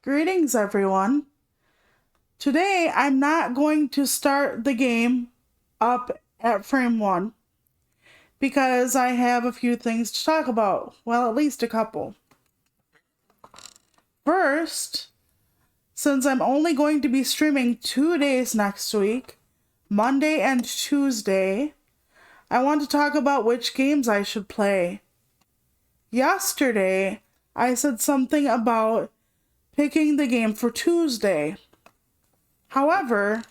Greetings, everyone. Today, I'm not going to start the game up at frame 1 because I have a few things to talk about. Well, at least a couple. First, since I'm only going to be streaming 2 days next week, Monday and Tuesday, I want to talk about which games I should play. Yesterday, I said something about picking the game for Tuesday. However,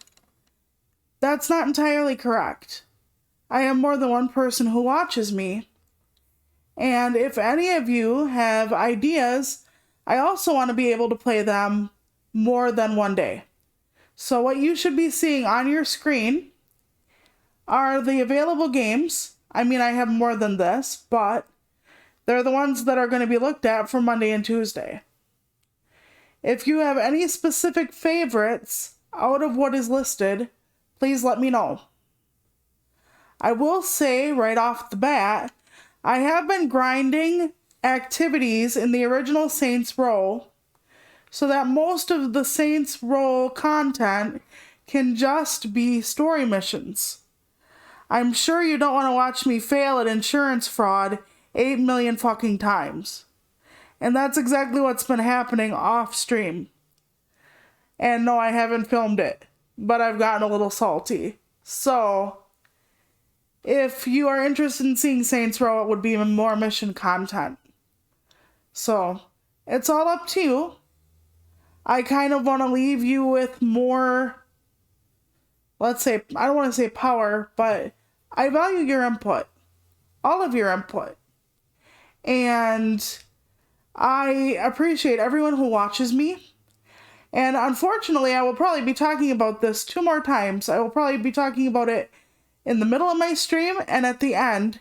that's not entirely correct. I have more than one person who watches me. And if any of you have ideas, I also want to be able to play them more than one day. So what you should be seeing on your screen are the available games. I mean, I have more than this, but they're the ones that are going to be looked at for Monday and Tuesday. If you have any specific favorites out of what is listed, please let me know. I will say right off the bat, I have been grinding activities in the original Saints Row so that most of the Saints Row content can just be story missions. I'm sure you don't want to watch me fail at insurance fraud 8 million fucking times. And that's exactly what's been happening off stream. And no, I haven't filmed it, but I've gotten a little salty. So, if you are interested in seeing Saints Row, it would be more mission content. So, it's all up to you. I kind of want to leave you with more, let's say, I don't want to say power, but I value your input. All of your input. And I appreciate everyone who watches me. And unfortunately, I will probably be talking about this 2 more times. I will probably be talking about it in the middle of my stream and at the end,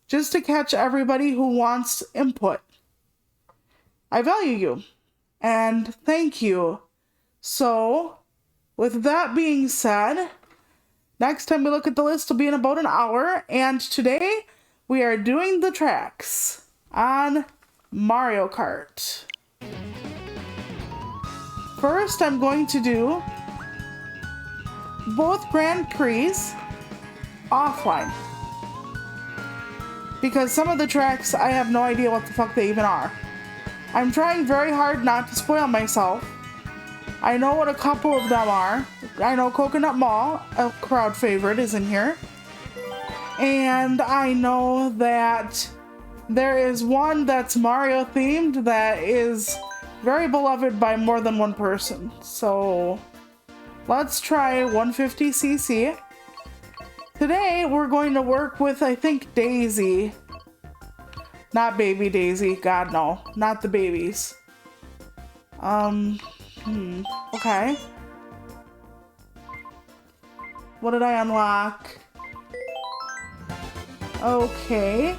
just to catch everybody who wants input. I value you, and thank you. So, with that being said, next time we look at the list will be in about an hour, and today we are doing the tracks on Mario Kart. First, I'm going to do both Grand Prix offline. Because some of the tracks, I have no idea what the fuck they even are. I'm trying very hard not to spoil myself. I know what a couple of them are. I know Coconut Mall, a crowd favorite, is in here. And I know that there is one that's Mario themed that is very beloved by more than one person. So let's try 150cc. Today we're going to work with, I think, Daisy. Not baby Daisy. God, no. Not the babies. Okay. What did I unlock? Okay.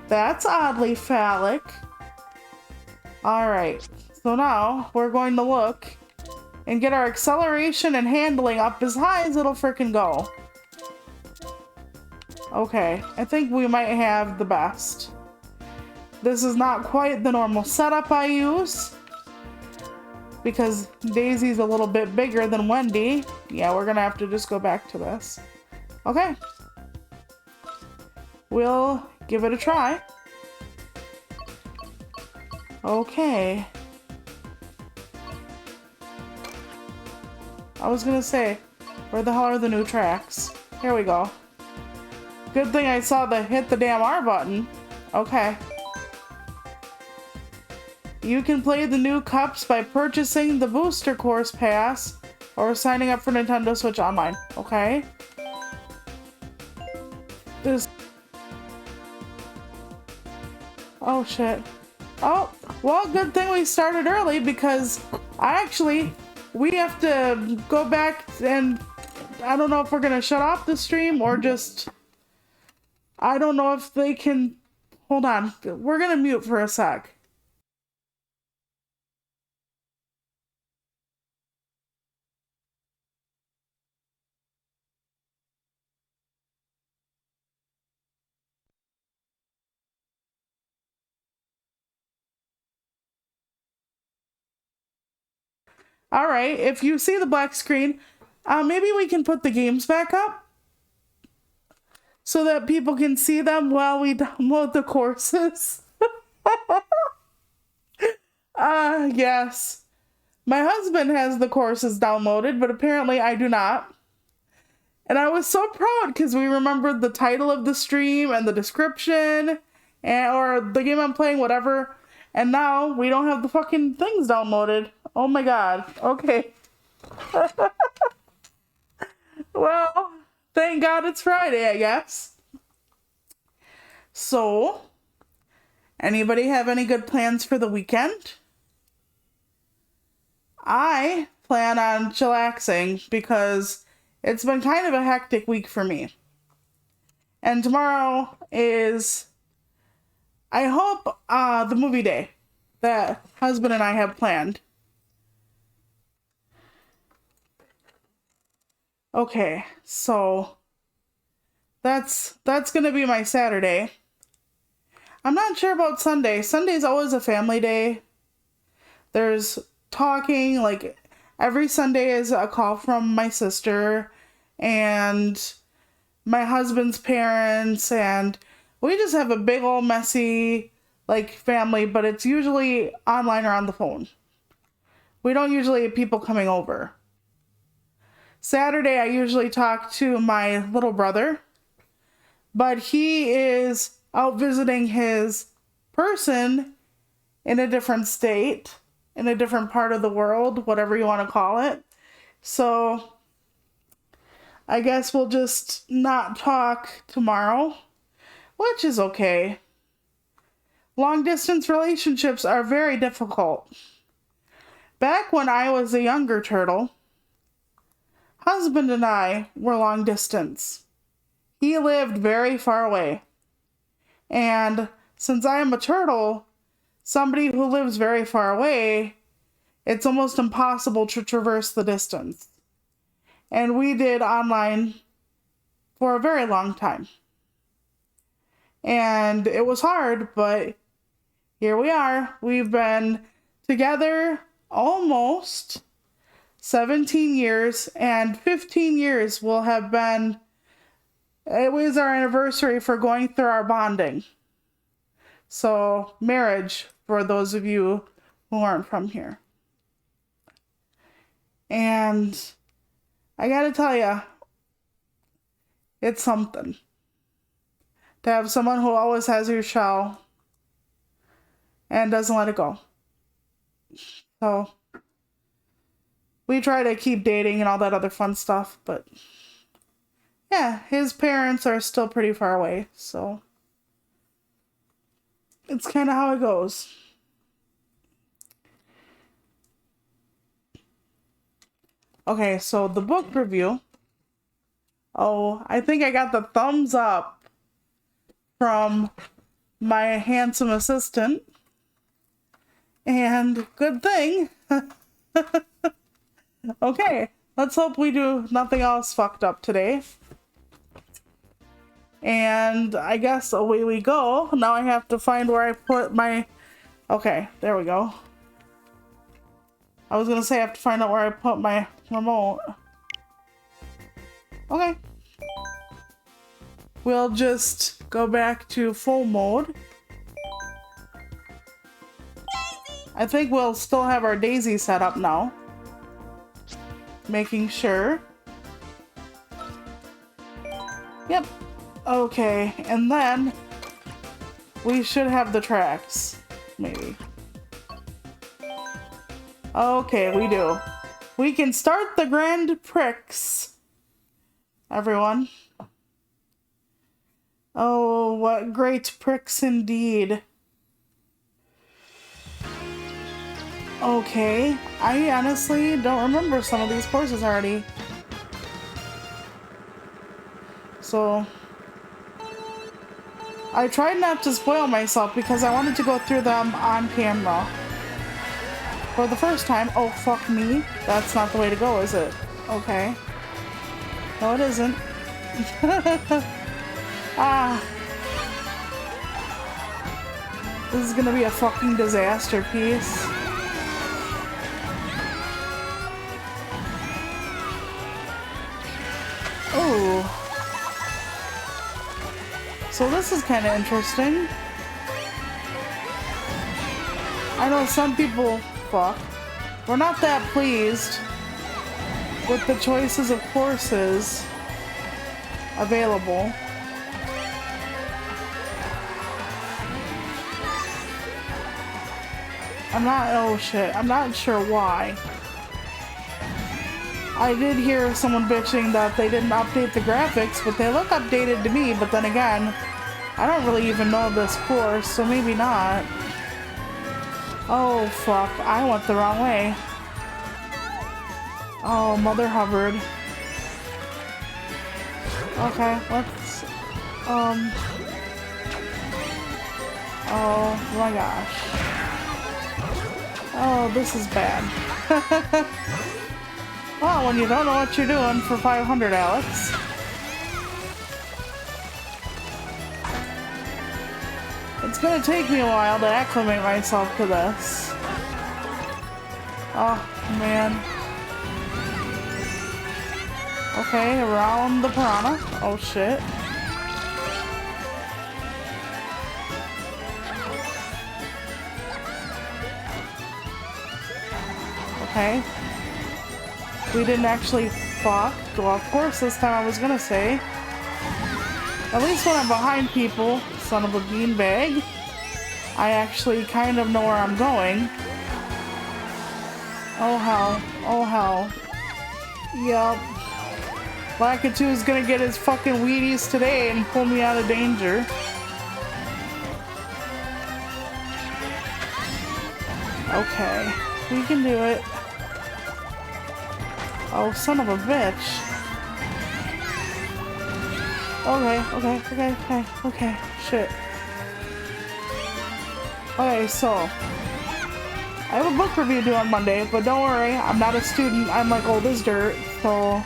That's oddly phallic. Alright. So now we're going to look and get our acceleration and handling up as high as it'll frickin' go. Okay, I think we might have the best. This is not quite the normal setup I use, because Daisy's a little bit bigger than Wendy. Yeah, we're gonna have to just go back to this. Okay. We'll give it a try. Okay. I was gonna say, where the hell are the new tracks? Here we go. Good thing I saw the hit the damn R button. Okay. You can play the new cups by purchasing the Booster Course Pass or signing up for Nintendo Switch Online. Okay. Oh shit. Oh, well, good thing we started early because we have to go back and I don't know if we're gonna shut off the stream or just, I don't know if they can, hold on, we're gonna mute for a sec. All right, if you see the black screen, maybe we can put the games back up so that people can see them while we download the courses. Yes. My husband has the courses downloaded, but apparently I do not. And I was so proud because we remembered the title of the stream and the description or the game I'm playing, whatever. And now we don't have the fucking things downloaded. Oh my god. Okay. Well, thank God it's Friday, I guess. So, anybody have any good plans for the weekend? I plan on chillaxing because it's been kind of a hectic week for me. And tomorrow is, I hope, the movie day that husband and I have planned. Okay, so that's gonna be my Saturday. I'm not sure about Sunday. Sunday's always a family day. There's talking, like every Sunday is a call from my sister and my husband's parents, and we just have a big old messy like family, but it's usually online or on the phone. We don't usually have people coming over. Saturday I usually talk to my little brother, but he is out visiting his person in a different state, in a different part of the world, whatever you want to call it. So I guess we'll just not talk tomorrow, which is okay. Long distance relationships are very difficult. Back when I was a younger turtle, husband and I were long distance. He lived very far away. And since I am a turtle, somebody who lives very far away, it's almost impossible to traverse the distance. And we did online for a very long time. And it was hard, but here we are. We've been together almost 17 years, and 15 years will have been, it was our anniversary for going through our bonding. So, marriage, for those of you who aren't from here. And I gotta tell you, it's something to have someone who always has your shell and doesn't let it go. So, we try to keep dating and all that other fun stuff, but yeah, his parents are still pretty far away, so it's kind of how it goes. Okay, so the book review. Oh, I think I got the thumbs up from my handsome assistant. And good thing. Okay, let's hope we do nothing else fucked up today. And I guess away we go. Now I have to find where I put my... Okay, there we go. I was gonna say I have to find out where I put my remote. Okay. We'll just go back to full mode. I think we'll still have our daisy set up now. Making sure. Yep. Okay, and then we should have the tracks, maybe. Okay, we do. We can start the Grand Prix, everyone. Oh, what great pricks indeed. Okay, I honestly don't remember some of these courses already. So, I tried not to spoil myself because I wanted to go through them on camera. For the first time. Oh, fuck me. That's not the way to go, is it? Okay. No, it isn't. Ah. This is gonna be a fucking disaster piece. So this is kind of interesting. I know some people, we're not that pleased with the choices of courses available. I'm not sure why. I did hear someone bitching that they didn't update the graphics, but they look updated to me, but then again, I don't really even know this course, so maybe not. Oh fuck, I went the wrong way. Oh, Mother Hubbard. Okay, let's, oh my gosh. Oh, this is bad. Well, when you don't know what you're doing for 500, Alex. It's gonna take me a while to acclimate myself to this. Oh, man. Okay, around the piranha. Oh, shit. Okay. We didn't actually go off course this time, I was gonna say. At least when I'm behind people, son of a beanbag, I actually kind of know where I'm going. Oh hell. Oh hell. Yup. Lakitu is gonna get his fucking Wheaties today and pull me out of danger. Okay. We can do it. Oh, son of a bitch. Okay. Shit. Okay, so I have a book review due on Monday, but don't worry, I'm not a student. I'm like old as dirt, so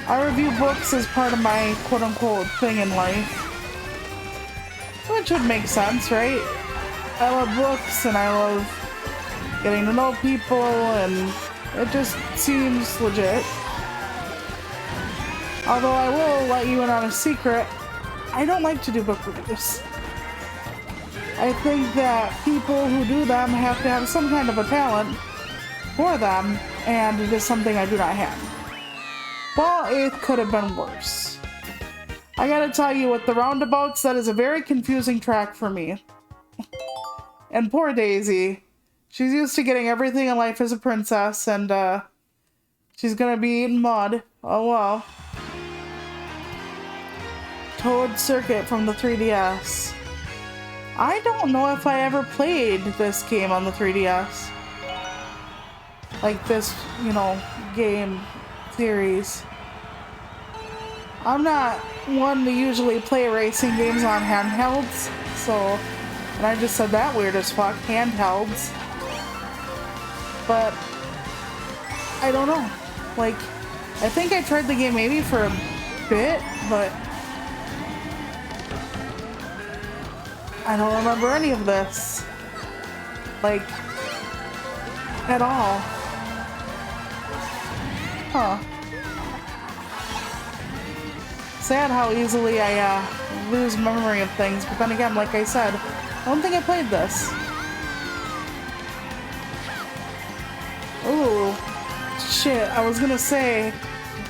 I review books as part of my quote-unquote thing in life. Which would make sense, right? I love books and I love getting to know people, and it just seems legit. Although I will let you in on a secret, I don't like to do book reviews. I think that people who do them have to have some kind of a talent for them, and it is something I do not have. Well, it could have been worse. I gotta tell you, with the roundabouts, that is a very confusing track for me. And poor Daisy. She's used to getting everything in life as a princess, and she's gonna be eating mud. Oh well. Toad Circuit from the 3DS. I don't know if I ever played this game on the 3DS. Like this, you know, game series. I'm not one to usually play racing games on handhelds, so, and I just said that weird as fuck, handhelds. But I don't know. Like, I think I tried the game maybe for a bit, but I don't remember any of this. Like, at all. Huh. Sad how easily I lose memory of things, but then again, like I said, I don't think I played this. Ooh. Shit, I was gonna say,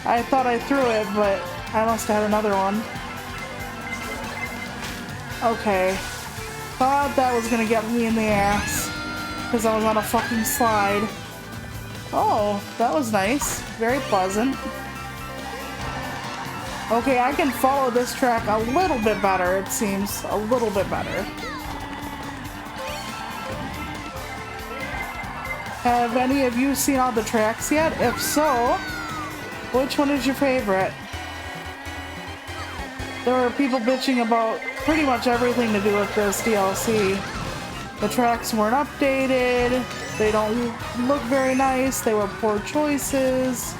I thought I threw it, but I must have had another one. Okay. Thought that was gonna get me in the ass, because I was on a fucking slide. Oh, that was nice. Very pleasant. Okay, I can follow this track a little bit better, it seems. A little bit better. Have any of you seen all the tracks yet? If so, which one is your favorite? There were people bitching about pretty much everything to do with this DLC. The tracks weren't updated, they don't look very nice, they were poor choices.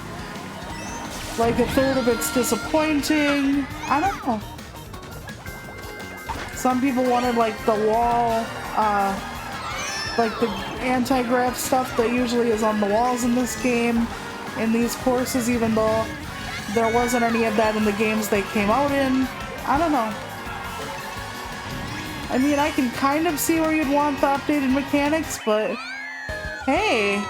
Like a third of it's disappointing. I don't know. Some people wanted like the wall, like the anti-grav stuff that usually is on the walls in this game, in these courses, even though there wasn't any of that in the games they came out in. I don't know. I mean, I can kind of see where you'd want the updated mechanics, but hey.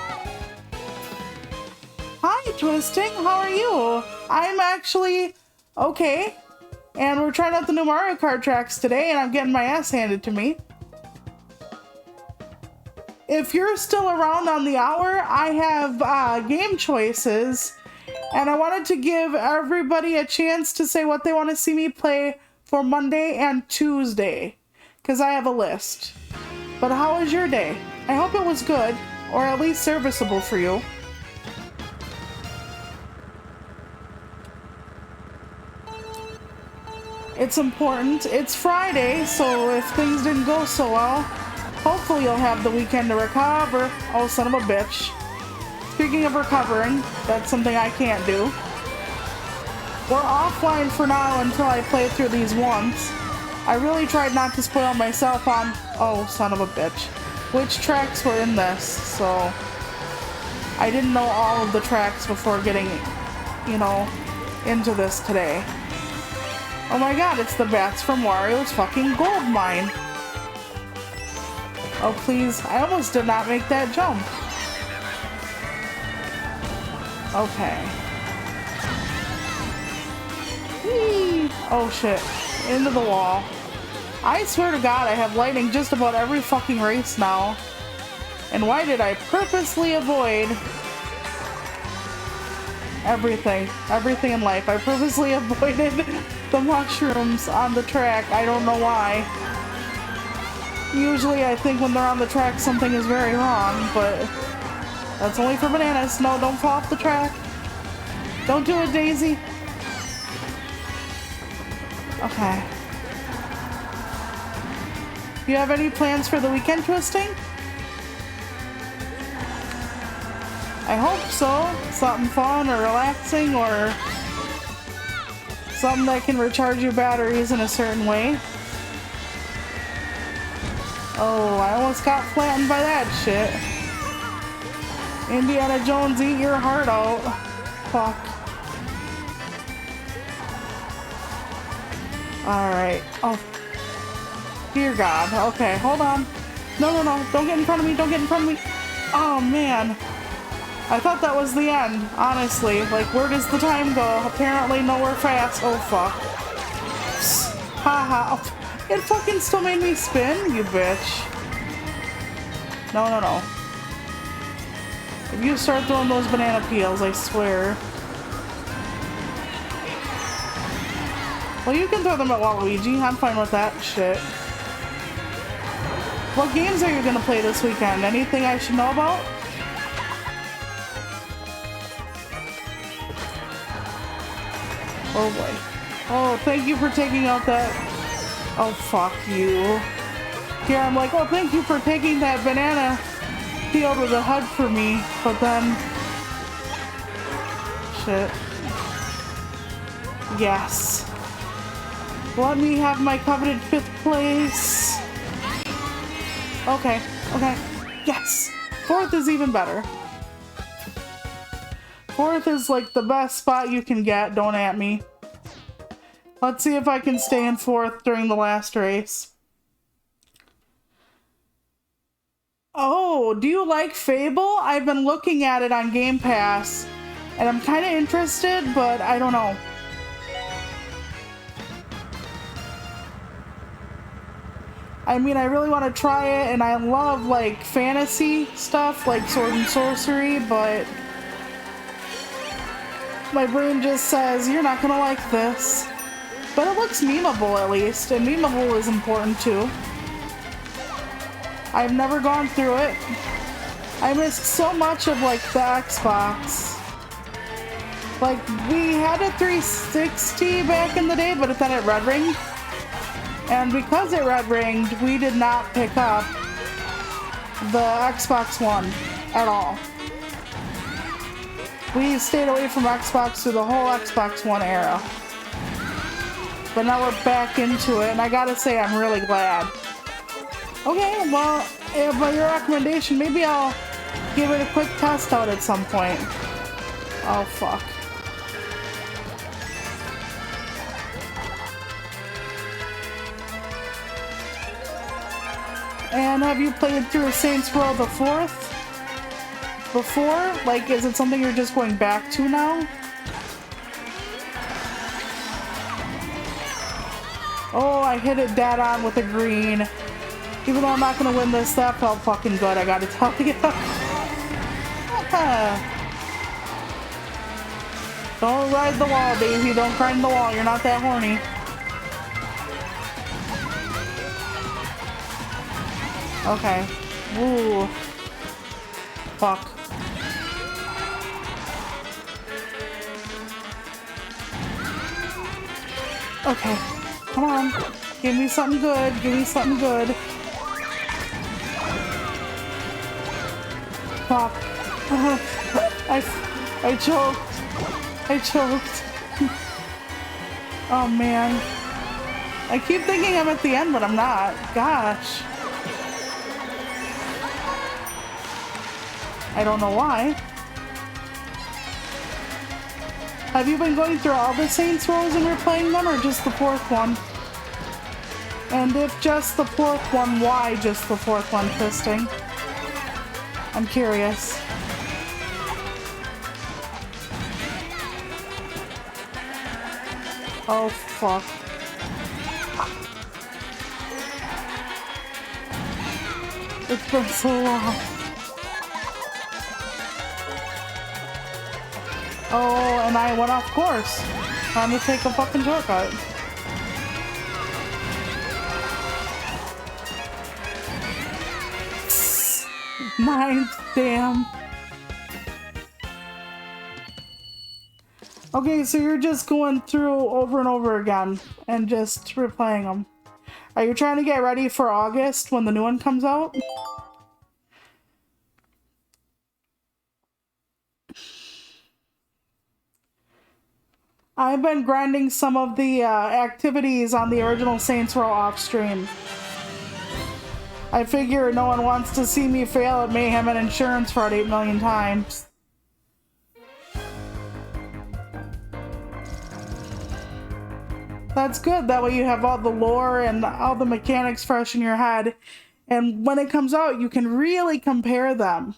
Hi, Twisting. How are you? I'm actually okay. And we're trying out the new Mario Kart tracks today, and I'm getting my ass handed to me. If you're still around on the hour, I have game choices, and I wanted to give everybody a chance to say what they want to see me play for Monday and Tuesday, because I have a list. But how was your day? I hope it was good, or at least serviceable for you. It's important. It's Friday, so if things didn't go so well, hopefully you'll have the weekend to recover. Oh, son of a bitch. Speaking of recovering, that's something I can't do. We're offline for now until I play through these once. I really tried not to spoil myself on, oh, son of a bitch, which tracks were in this, so I didn't know all of the tracks before getting, you know, into this today. Oh my god, it's the bats from Wario's fucking gold mine. Oh please, I almost did not make that jump. Okay. Whee! Oh shit, into the wall. I swear to god I have lightning just about every fucking race now. And why did I purposely avoid everything in life? I purposely avoided the mushrooms on the track. I don't know why. Usually I think when they're on the track something is very wrong, but that's only for bananas. No, don't fall off the track. Don't do it, Daisy. Okay. Do you have any plans for the weekend, Twisting? I hope so. Something fun or relaxing or something that can recharge your batteries in a certain way. Oh, I almost got flattened by that shit. Indiana Jones, eat your heart out. Fuck. Alright. Oh. Dear God. Okay, hold on. No, no, no. Don't get in front of me. Don't get in front of me. Oh, man. I thought that was the end, honestly. Like, where does the time go? Apparently nowhere fast. Oh, fuck. Haha. It fucking still made me spin, you bitch. No, no, no. If you start throwing those banana peels, I swear. Well, you can throw them at Waluigi. I'm fine with that shit. What games are you gonna play this weekend? Anything I should know about? Oh boy. Oh, thank you for taking out that. Oh, fuck you. Here I'm like, oh, thank you for taking that banana peel with a hug for me. But then. Shit. Yes. Let me have my coveted 5th place. Okay. Okay. Yes. 4th is even better. 4th is like the best spot you can get, don't at me. Let's see if I can stay in 4th during the last race. Oh, do you like Fable? I've been looking at it on Game Pass, and I'm kind of interested, but I don't know. I mean, I really want to try it, and I love, like, fantasy stuff, like Sword and Sorcery, but my brain just says, you're not gonna like this. But it looks memeable, at least, and memeable is important, too. I've never gone through it. I missed so much of, like, the Xbox. Like, we had a 360 back in the day, but then it red ringed. And because it red ringed, we did not pick up the Xbox One at all. We stayed away from Xbox through the whole Xbox One era. But now we're back into it, and I gotta say, I'm really glad. Okay, well, by your recommendation, maybe I'll give it a quick test out at some point. Oh, fuck. And have you played through Saints Row the 4th before? Like, is it something you're just going back to now? Oh, I hit it dead on with a green. Even though I'm not gonna win this, that felt fucking good, I gotta tell you. Don't ride the wall, Daisy. Don't climb the wall. You're not that horny. Okay. Ooh. Fuck. Okay. Come on. Give me something good. Give me something good. Fuck. I choked. I choked. Oh man. I keep thinking I'm at the end, but I'm not. Gosh. I don't know why. Have you been going through all the Saints Rows and replaying them, or just the 4th one? And if just the 4th one, why just the 4th one, Tristing? I'm curious. Oh, fuck. It's been so long. Oh, and I went off course. Time to take a fucking shortcut. Ninth, damn. Okay, so you're just going through over and over again and just replaying them. Are you trying to get ready for August when the new one comes out? I've been grinding some of the activities on the original Saints Row off stream. I figure no one wants to see me fail at Mayhem and Insurance Fraud 8 million times. That's good. That way you have all the lore and all the mechanics fresh in your head. And when it comes out, you can really compare them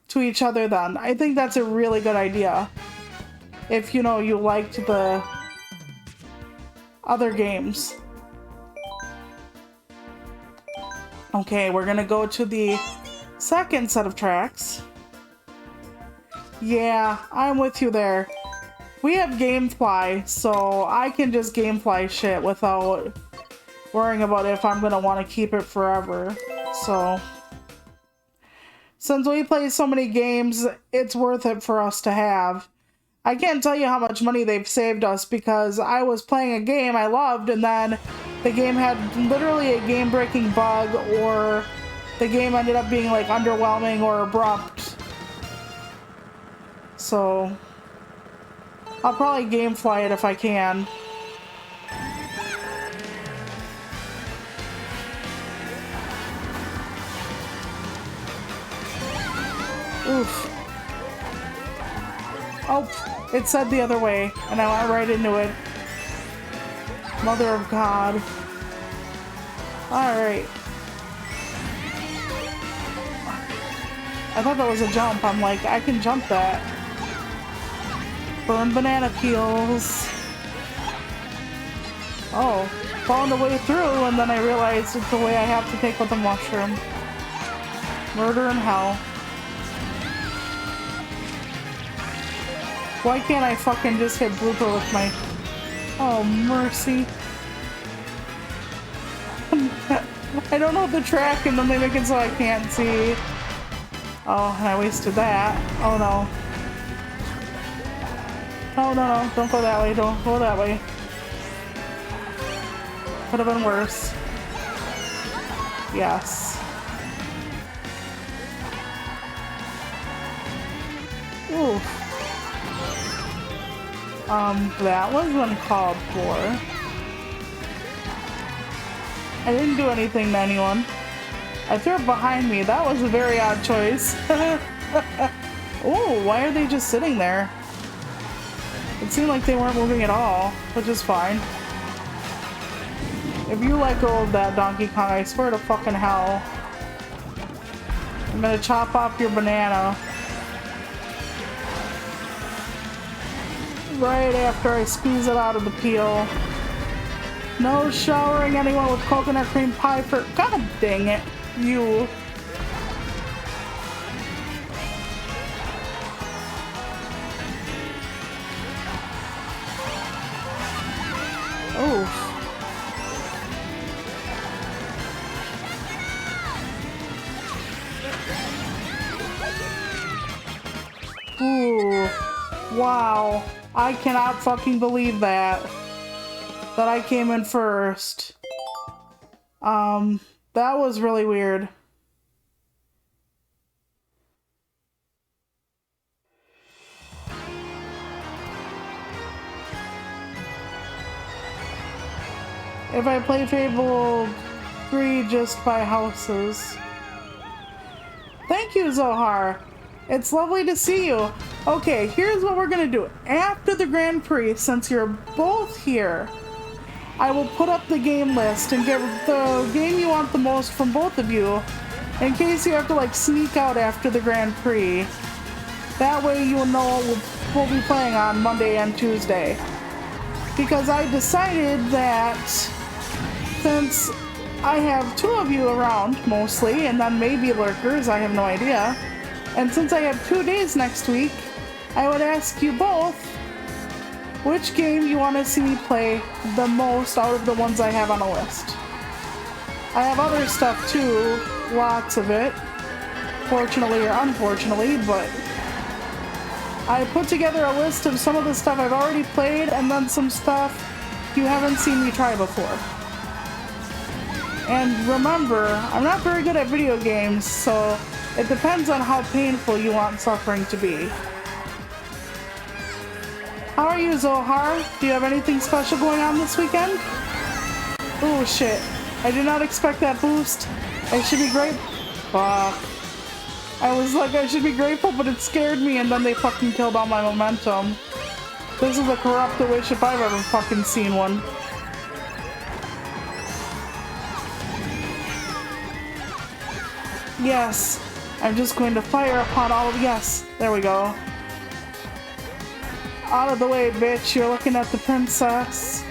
to each other then. I think that's a really good idea. If, you know, you liked the other games. Okay, we're gonna go to the second set of tracks. Yeah, I'm with you there. We have Gamefly, so I can just Gamefly shit without worrying about if I'm gonna want to keep it forever. So, since we play so many games, it's worth it for us to have. I can't tell you how much money they've saved us because I was playing a game I loved and then the game had literally a game-breaking bug, or the game ended up being like underwhelming or abrupt. So I'll probably Gamefly it if I can. Oof. Oh. It said the other way, and I went right into it. Mother of God. Alright. I thought that was a jump. I'm like, I can jump that. Burn banana peels. Oh, found a way through, and then I realized it's the way I have to take with the mushroom. Murder in hell. Why can't I fucking just hit blooper with my... Oh, mercy. I don't know the track and then they make it so I can't see. Oh, and I wasted that. Oh no. Oh no, no, don't go that way, don't go that way. Could have been worse. Yes. Ooh. That was uncalled for. I didn't do anything to anyone. I threw it behind me. That was a very odd choice. Oh, why are they just sitting there? It seemed like they weren't moving at all, which is fine. If you let go of that, Donkey Kong, I swear to fucking hell. I'm gonna chop off your banana. Right after I squeeze it out of the peel. No showering anyone with coconut cream pie for— God dang it, you. Oh. Ooh. Wow. I cannot fucking believe that. That I came in first. That was really weird. If I play Fable 3 just by houses. Thank you, Zohar. It's lovely to see you. Okay, here's what we're gonna do. After the Grand Prix, since you're both here, I will put up the game list and get the game you want the most from both of you, in case you have to like sneak out after the Grand Prix. That way you'll know what we'll be playing on Monday and Tuesday. Because I decided that since I have two of you around mostly, and then maybe lurkers, I have no idea, and since I have 2 days next week, I would ask you both which game you want to see me play the most out of the ones I have on a list. I have other stuff too, lots of it, fortunately or unfortunately, but I put together a list of some of the stuff I've already played and then some stuff you haven't seen me try before. And remember, I'm not very good at video games, so it depends on how painful you want suffering to be. How are you, Zohar? Do you have anything special going on this weekend? Oh shit. I did not expect that boost. I should be great. Fuck. I was like, I should be grateful, but it scared me, and then they fucking killed all my momentum. This is a corrupt wish if I've ever fucking seen one. Yes. I'm just going to fire upon all of— yes. There we go. Out of the way, bitch. You're looking at the princess.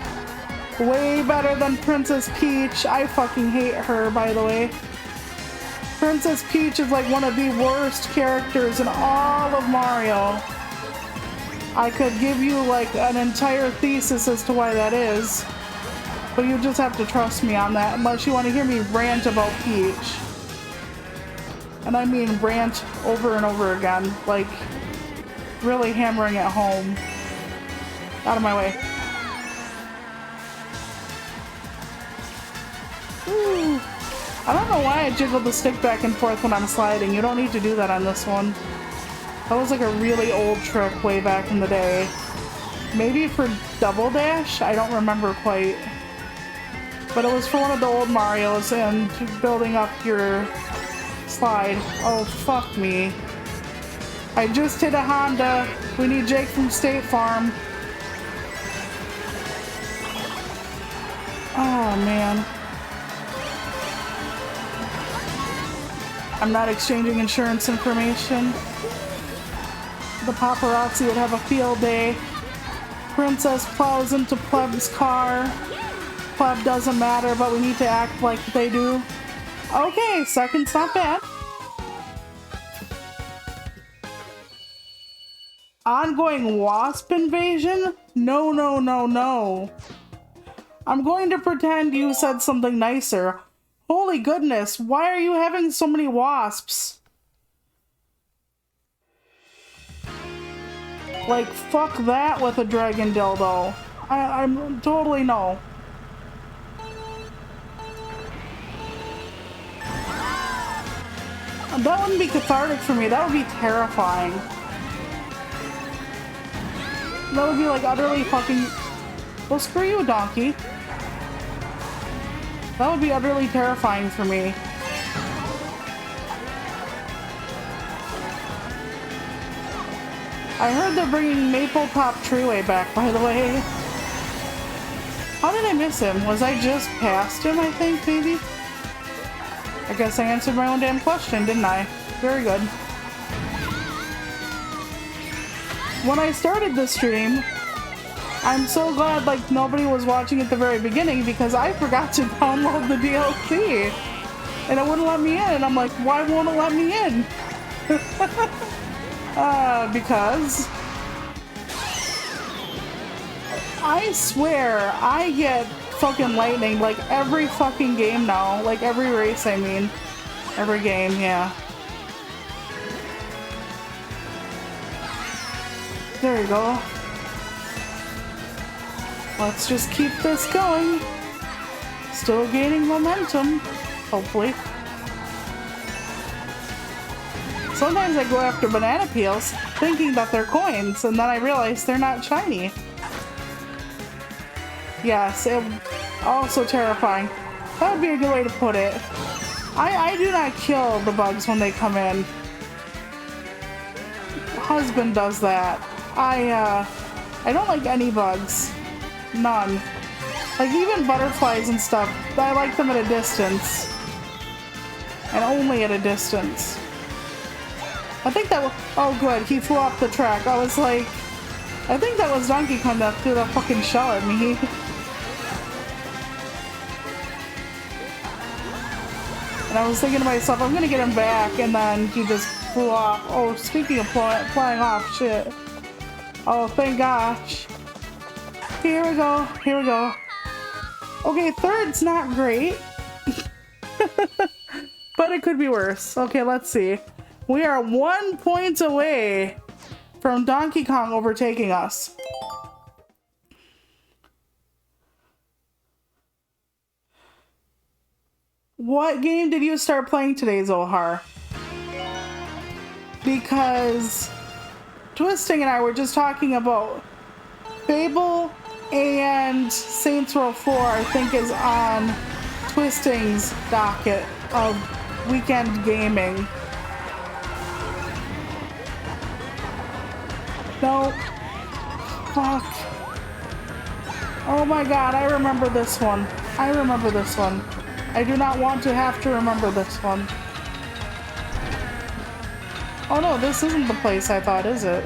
Way better than Princess Peach. I fucking hate her, by the way. Princess Peach is like one of the worst characters in all of Mario. I could give you like an entire thesis as to why that is, but you just have to trust me on that unless you want to hear me rant about Peach. And I mean rant over and over again, like really hammering it home. Out of my way. Ooh. I don't know why I jiggled the stick back and forth when I'm sliding. You don't need to do that on this one. That was like a really old trick way back in the day. Maybe for Double Dash? I don't remember quite. But it was for one of the old Marios and building up your slide. Oh, fuck me. I just hit a Honda. We need Jake from State Farm. Oh, man. I'm not exchanging insurance information. The paparazzi would have a field day. Princess plows into Pleb's car. Pleb doesn't matter, but we need to act like they do. Okay, second's not bad. Ongoing wasp invasion? No, no, no, no. I'm going to pretend you said something nicer. Holy goodness, why are you having so many wasps? Like, fuck that with a dragon dildo. I'm totally no. That wouldn't be cathartic for me, that would be terrifying. That would be like utterly fucking— well, screw you, donkey. That would be utterly terrifying for me. I heard they're bringing Maple Top Treeway back, by the way. How did I miss him? Was I just past him, I think, maybe? I guess I answered my own damn question, didn't I? Very good. When I started the stream, I'm so glad like nobody was watching at the very beginning because I forgot to download the DLC. And it wouldn't let me in, and I'm like, why won't it let me in? Because I swear I get fucking lightning like every fucking game now. Like every race, I mean. Every game, yeah. There you go. Let's just keep this going. Still gaining momentum, hopefully. Sometimes I go after banana peels thinking that they're coins, and then I realize they're not shiny. Yes, also terrifying. That would be a good way to put it. I do not kill the bugs when they come in. Husband does that. I don't like any bugs. None. Like even butterflies and stuff, I like them at a distance. And only at a distance. I think that was, oh good, he flew off the track. I was like, I think that was Donkey Kong that threw that fucking shell at me. And I was thinking to myself, I'm gonna get him back, and then he just flew off. Oh, speaking of flying off, shit. Oh, thank gosh. Here we go, here we go. Okay, third's not great. But it could be worse. Okay, let's see. We are 1 point away from Donkey Kong overtaking us. What game did you start playing today, Zohar? Because Twisting and I were just talking about Fable and Saints Row 4, I think, is on Twisting's docket of weekend gaming. No. Fuck. Oh my god, I remember this one. I remember this one. I do not want to have to remember this one. Oh no, this isn't the place I thought, is it?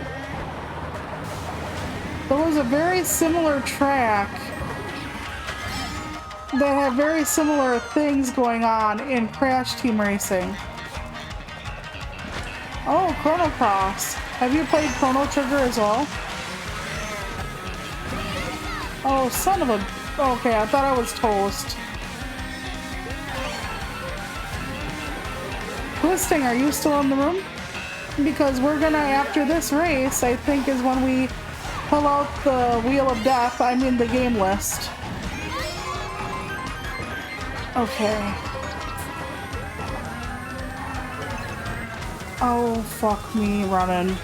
There was a very similar track that had very similar things going on in Crash Team Racing. Oh, Chrono Cross. Have you played Chrono Trigger as well? Oh, son of a... Okay, I thought I was toast. Twisting, are you still in the room? Because we're gonna, after this race, I think is when we pull out the Wheel of Death, I mean the game list. Okay. Oh, fuck me running.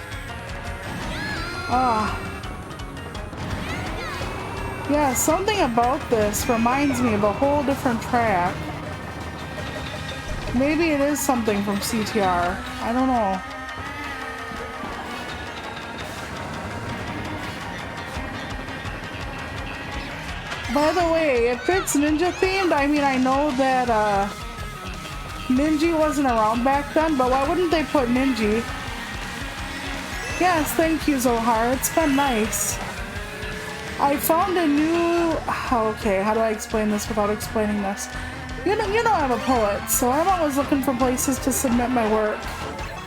Ah. Yeah, something about this reminds me of a whole different track. Maybe it is something from CTR. I don't know. By the way, if it's ninja themed, I mean, I know that Ninja wasn't around back then, but why wouldn't they put Ninja? Yes, thank you, Zohar. It's been nice. I found a new... Okay, how do I explain this without explaining this? You know I'm a poet, so I'm always looking for places to submit my work.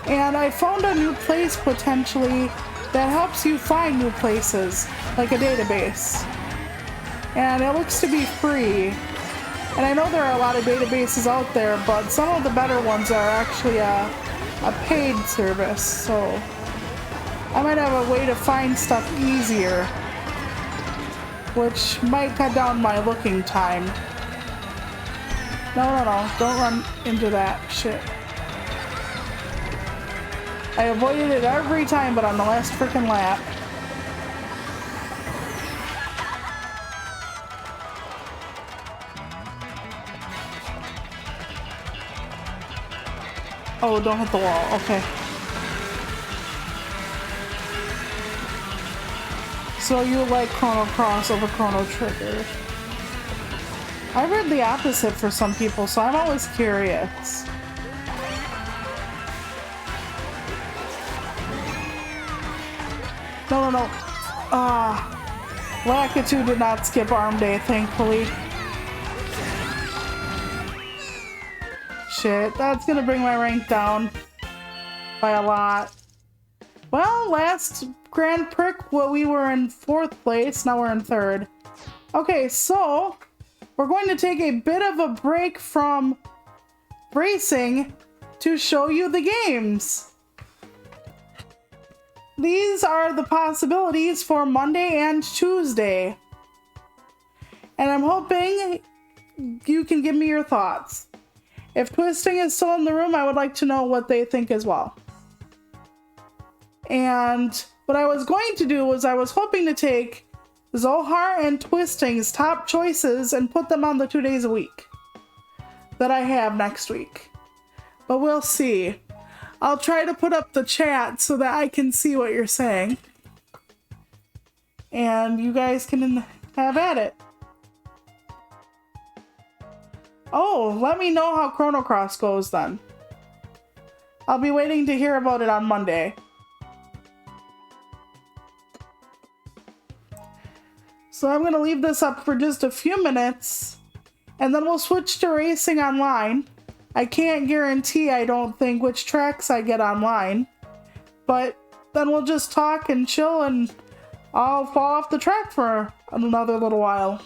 And I found a new place, potentially, that helps you find new places, like a database. And it looks to be free. And I know there are a lot of databases out there, but some of the better ones are actually a paid service, so I might have a way to find stuff easier, which might cut down my looking time. No, don't run into that shit. I avoided it every time, but on the last freaking lap. Oh, don't hit the wall. Okay. So you like Chrono Cross over Chrono Trigger. I've heard the opposite for some people, so I'm always curious. No, no, no. Lakitu did not skip arm day, thankfully. Shit, that's gonna bring my rank down by a lot. Well, last Grand Prix, well, we were in 4th place, now we're in 3rd. Okay, so we're going to take a bit of a break from racing to show you the games. These are the possibilities for Monday and Tuesday. And I'm hoping you can give me your thoughts. If Twisting is still in the room, I would like to know what they think as well. And what I was going to do was I was hoping to take Zohar and Twisting's top choices and put them on the 2 days a week that I have next week. But we'll see. I'll try to put up the chat so that I can see what you're saying. And you guys can have at it. Oh, let me know how Chrono Cross goes then. I'll be waiting to hear about it on Monday. So I'm going to leave this up for just a few minutes, and then we'll switch to racing online. I can't guarantee, I don't think, which tracks I get online, but then we'll just talk and chill, and I'll fall off the track for another little while.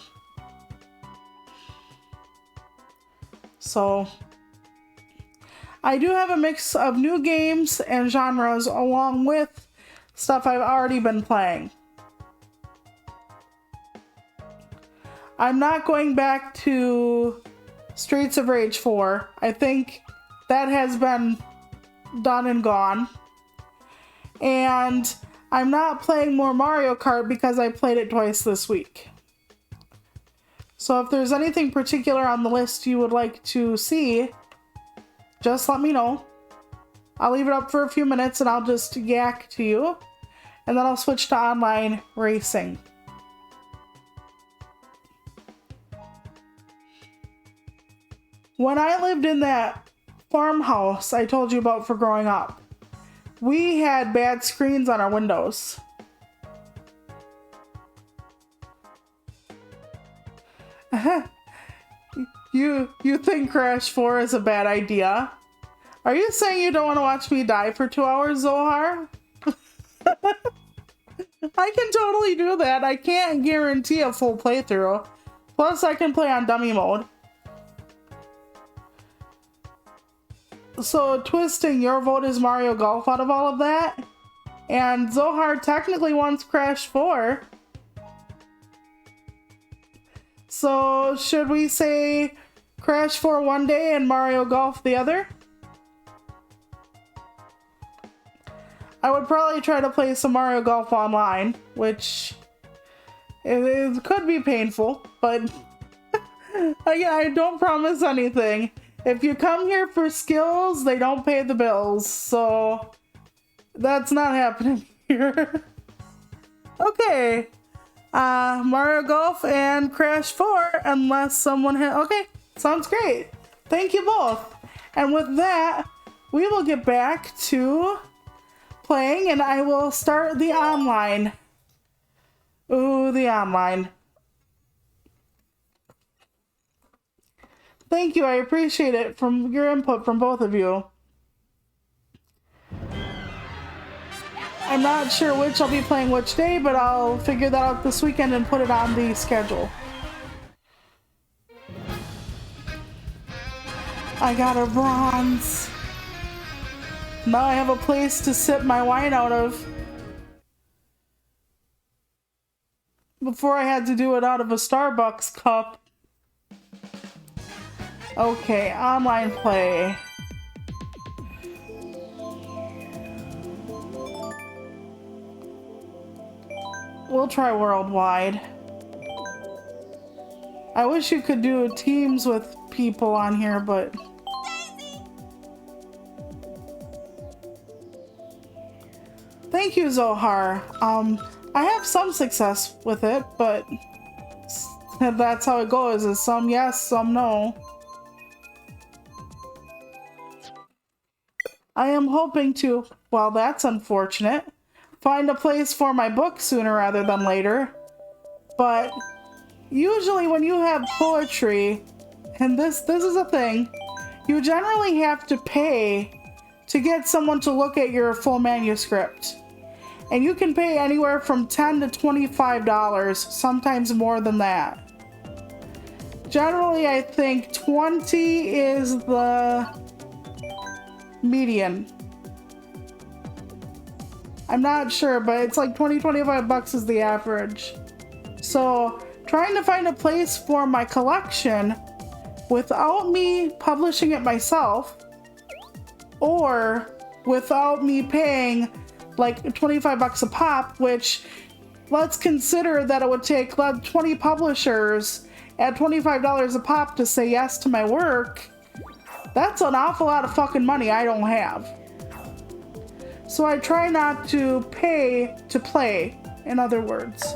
So I do have a mix of new games and genres along with stuff I've already been playing. I'm not going back to Streets of Rage 4. I think that has been done and gone. And I'm not playing more Mario Kart because I played it twice this week. So if there's anything particular on the list you would like to see, just let me know. I'll leave it up for a few minutes and I'll just yak to you. And then I'll switch to online racing. When I lived in that farmhouse I told you about for growing up, we had bad screens on our windows. You think Crash 4 is a bad idea? Are you saying you don't want to watch me die for 2 hours, Zohar? I can totally do that. I can't guarantee a full playthrough. Plus, I can play on dummy mode. So, Twisting, your vote is Mario Golf out of all of that? And Zohar technically wants Crash 4. So, should we say Crash 4 one day and Mario Golf the other? I would probably try to play some Mario Golf online, which it could be painful, but again, I don't promise anything. If you come here for skills, they don't pay the bills, so that's not happening here. Okay, Mario Golf and Crash 4, unless someone okay, sounds great. Thank you both. And with that, we will get back to playing, and I will start the online. Ooh, the online. Thank you, I appreciate it from your input from both of you. I'm not sure which I'll be playing which day, but I'll figure that out this weekend and put it on the schedule. I got a bronze. Now I have a place to sip my wine out of. Before I had to do it out of a Starbucks cup. Okay, online play. We'll try worldwide. I wish you could do teams with people on here, but... Thank you, Zohar. I have some success with it, but And that's how it goes, is some yes, some no. I am hoping to, well, that's unfortunate, find a place for my book sooner rather than later. But usually when you have poetry, and this is a thing, you generally have to pay to get someone to look at your full manuscript. And you can pay anywhere from $10 to $25, sometimes more than that. Generally, I think 20 is the median. I'm not sure, but it's like 20, 25 bucks is the average. So, trying to find a place for my collection without me publishing it myself, or without me paying like 25 bucks a pop, which let's consider that it would take 20 publishers at $25 a pop to say yes to my work. That's an awful lot of fucking money I don't have. So I try not to pay to play, in other words.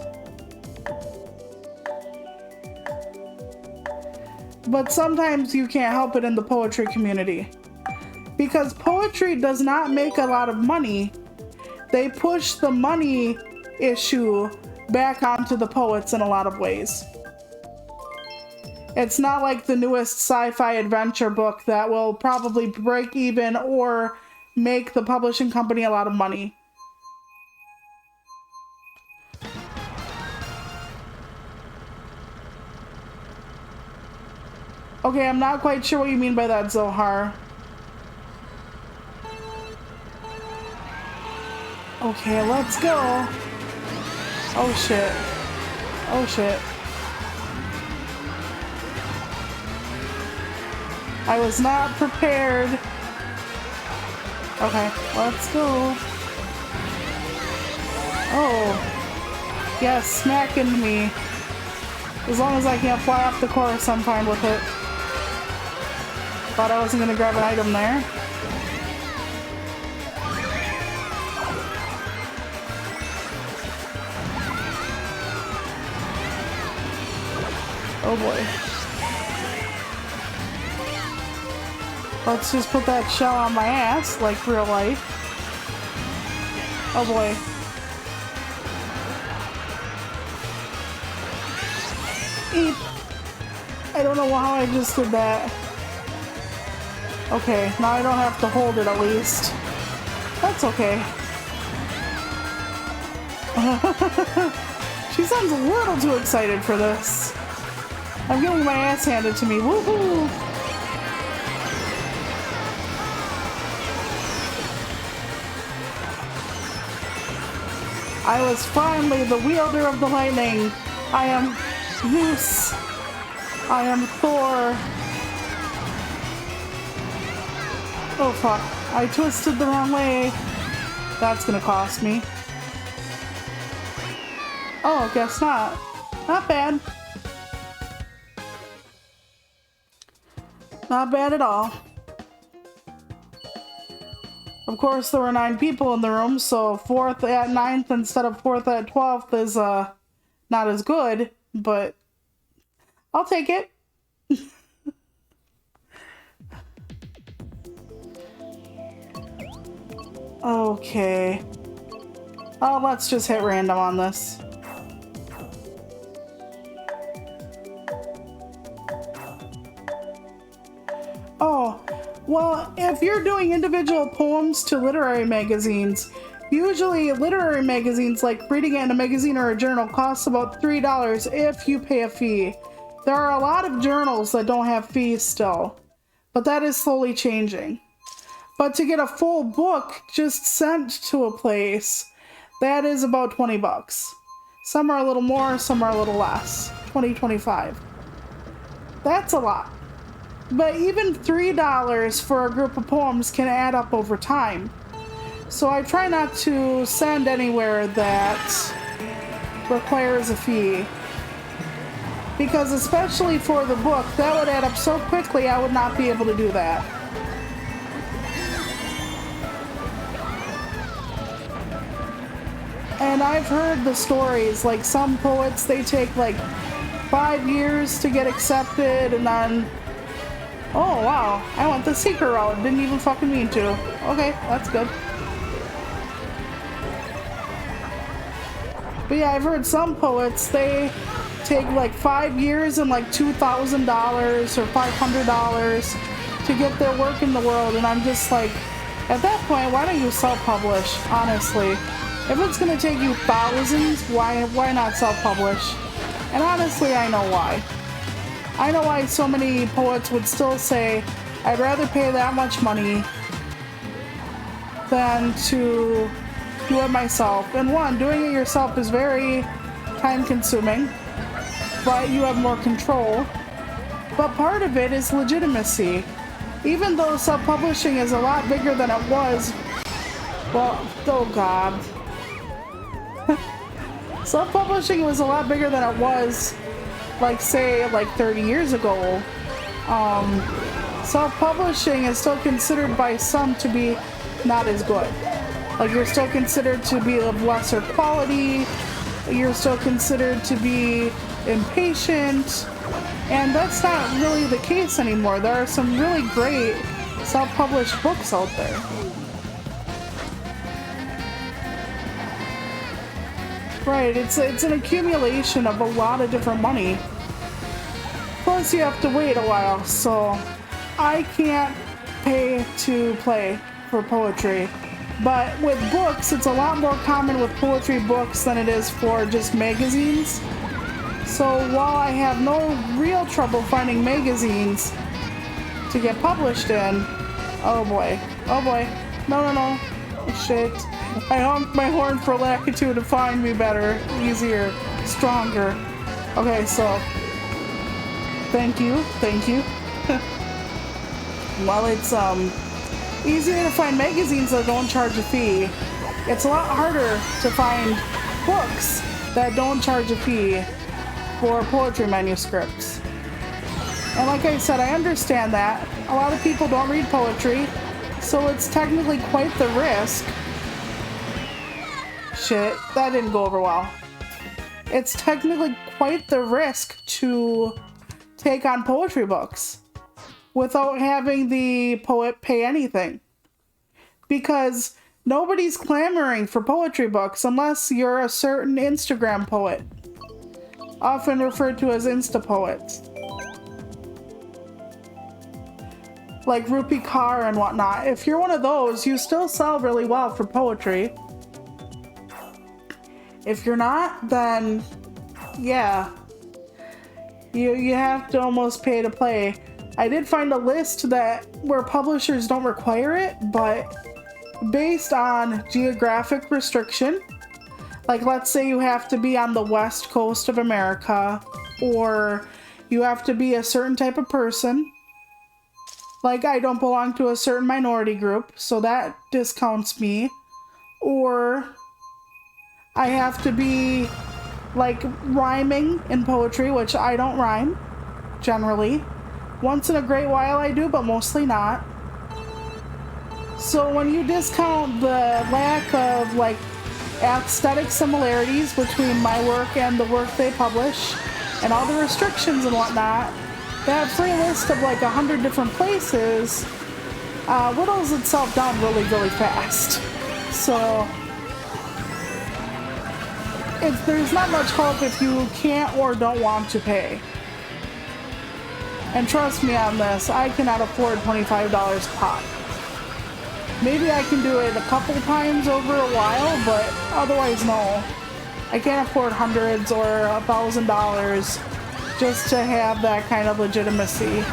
But sometimes you can't help it in the poetry community. Because poetry does not make a lot of money. They push the money issue back onto the poets in a lot of ways. It's not like the newest sci-fi adventure book that will probably break even or make the publishing company a lot of money. Okay, I'm not quite sure what you mean by that, Zohar. Okay, let's go. Oh shit. Oh shit. I was not prepared. Okay, let's go. Oh. Yes, smack into me. As long as I can't fly off the course, I'm fine with it. Thought I wasn't gonna grab an item there. Oh boy. Let's just put that shell on my ass, like real life. Oh boy. Eep. I don't know how I just did that. Okay, now I don't have to hold it at least. That's okay. She sounds a little too excited for this. I'm getting my ass handed to me. Woohoo! I was finally the wielder of the lightning. I am Zeus. I am Thor. Oh fuck. I twisted the wrong way. That's gonna cost me. Oh, guess not. Not bad. Not bad at all. Of course, there were 9 people in the room, so 4th at 9th instead of 4th at 12th is not as good, but I'll take it. Okay. Oh, let's just hit random on this. Oh, well, if you're doing individual poems to literary magazines, usually literary magazines, like reading it in a magazine or a journal, costs about $3 if you pay a fee. There are a lot of journals that don't have fees still, but that is slowly changing. But to get a full book just sent to a place, that is about 20 bucks. Some are a little more, some are a little less. 20, 25. That's a lot. But even $3 for a group of poems can add up over time. So I try not to send anywhere that requires a fee. Because especially for the book, that would add up so quickly I would not be able to do that. And I've heard the stories, like some poets, they take like 5 years to get accepted, and then, oh wow, I went the secret route, didn't even fucking mean to. Okay, that's good. But yeah, I've heard some poets, they take like 5 years and like $2,000 or $500 to get their work in the world, and I'm just like, at that point, why don't you self-publish, honestly? If it's gonna take you thousands, why not self-publish? And honestly, I know why. I know why so many poets would still say, I'd rather pay that much money than to do it myself. And one, doing it yourself is very time-consuming, but you have more control. But part of it is legitimacy. Even though self-publishing is a lot bigger than it was, well, oh god. Self-publishing was a lot bigger than it was, like, say, like 30 years ago. Self-publishing is still considered by some to be not as good. Like, you're still considered to be of lesser quality, you're still considered to be impatient, and that's not really the case anymore. There are some really great self-published books out there. Right, it's an accumulation of a lot of different money. Plus you have to wait a while, so I can't pay to play for poetry. But with books, it's a lot more common with poetry books than it is for just magazines. So while I have no real trouble finding magazines to get published in, oh boy, no, shit. I honked my horn for Lakitu to find me better, easier, stronger. Okay, so, thank you. Well, it's easier to find magazines that don't charge a fee. It's a lot harder to find books that don't charge a fee for poetry manuscripts. And like I said, I understand that. A lot of people don't read poetry, so it's technically quite the risk. Shit, that didn't go over well. It's technically quite the risk to take on poetry books without having the poet pay anything. Because nobody's clamoring for poetry books unless you're a certain Instagram poet, often referred to as Insta poets. Like Rupi Kaur and whatnot. If you're one of those, you still sell really well for poetry. If you're not, then yeah, you have to almost pay to play. I did find a list where publishers don't require it, but based on geographic restriction, like let's say you have to be on the west coast of America, or you have to be a certain type of person. Like I don't belong to a certain minority group, so that discounts me. Or I have to be like rhyming in poetry, which I don't rhyme generally. Once in a great while I do, but mostly not. So when you discount the lack of like aesthetic similarities between my work and the work they publish and all the restrictions and whatnot, that free list of like 100 different places whittles itself down really, really fast. So there's not much hope if you can't or don't want to pay. And trust me on this, I cannot afford $25 pop. Maybe I can do it a couple times over a while, but otherwise no. I can't afford hundreds or $1,000 just to have that kind of legitimacy.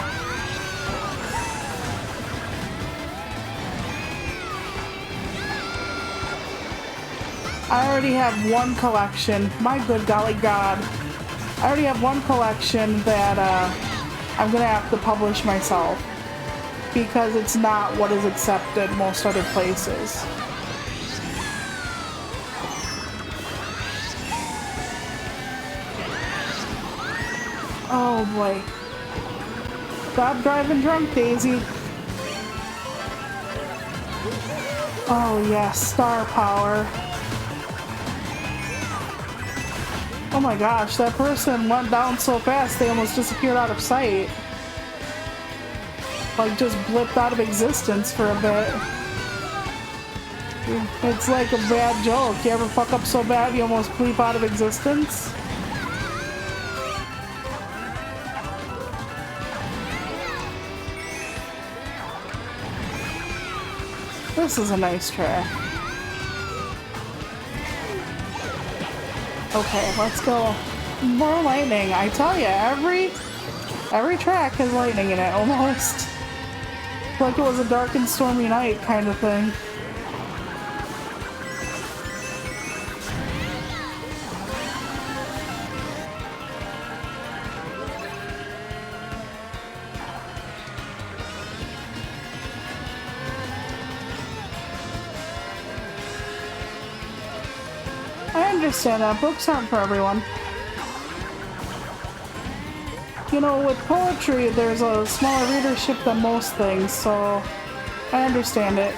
I already have one collection. My good golly god. I already have one collection that I'm gonna have to publish myself because it's not what is accepted most other places. Oh boy. Stop driving drunk, Daisy. Oh yes, star power. Oh my gosh, that person went down so fast they almost disappeared out of sight. Like, just blipped out of existence for a bit. It's like a bad joke. You ever fuck up so bad you almost bleep out of existence? This is a nice track. Okay, let's go. More lightning. I tell you, every track has lightning in it, almost. Like it was a dark and stormy night kind of thing. I understand that. Books aren't for everyone. You know, with poetry, there's a smaller readership than most things, so I understand it.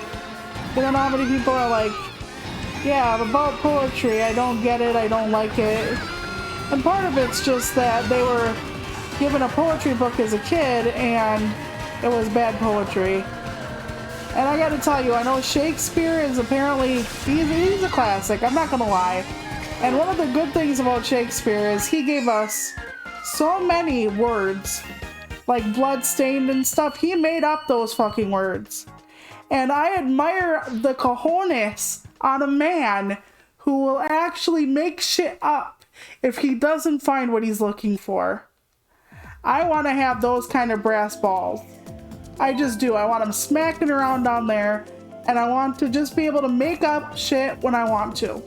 You don't know how many people are like, yeah, about poetry, I don't get it, I don't like it. And part of it's just that they were given a poetry book as a kid, and it was bad poetry. And I gotta tell you, I know Shakespeare is apparently, he's a classic, I'm not gonna lie. And one of the good things about Shakespeare is he gave us so many words, like bloodstained and stuff. He made up those fucking words. And I admire the cojones on a man who will actually make shit up if he doesn't find what he's looking for. I want to have those kind of brass balls. I just do. I want them smacking around down there, and I want to just be able to make up shit when I want to.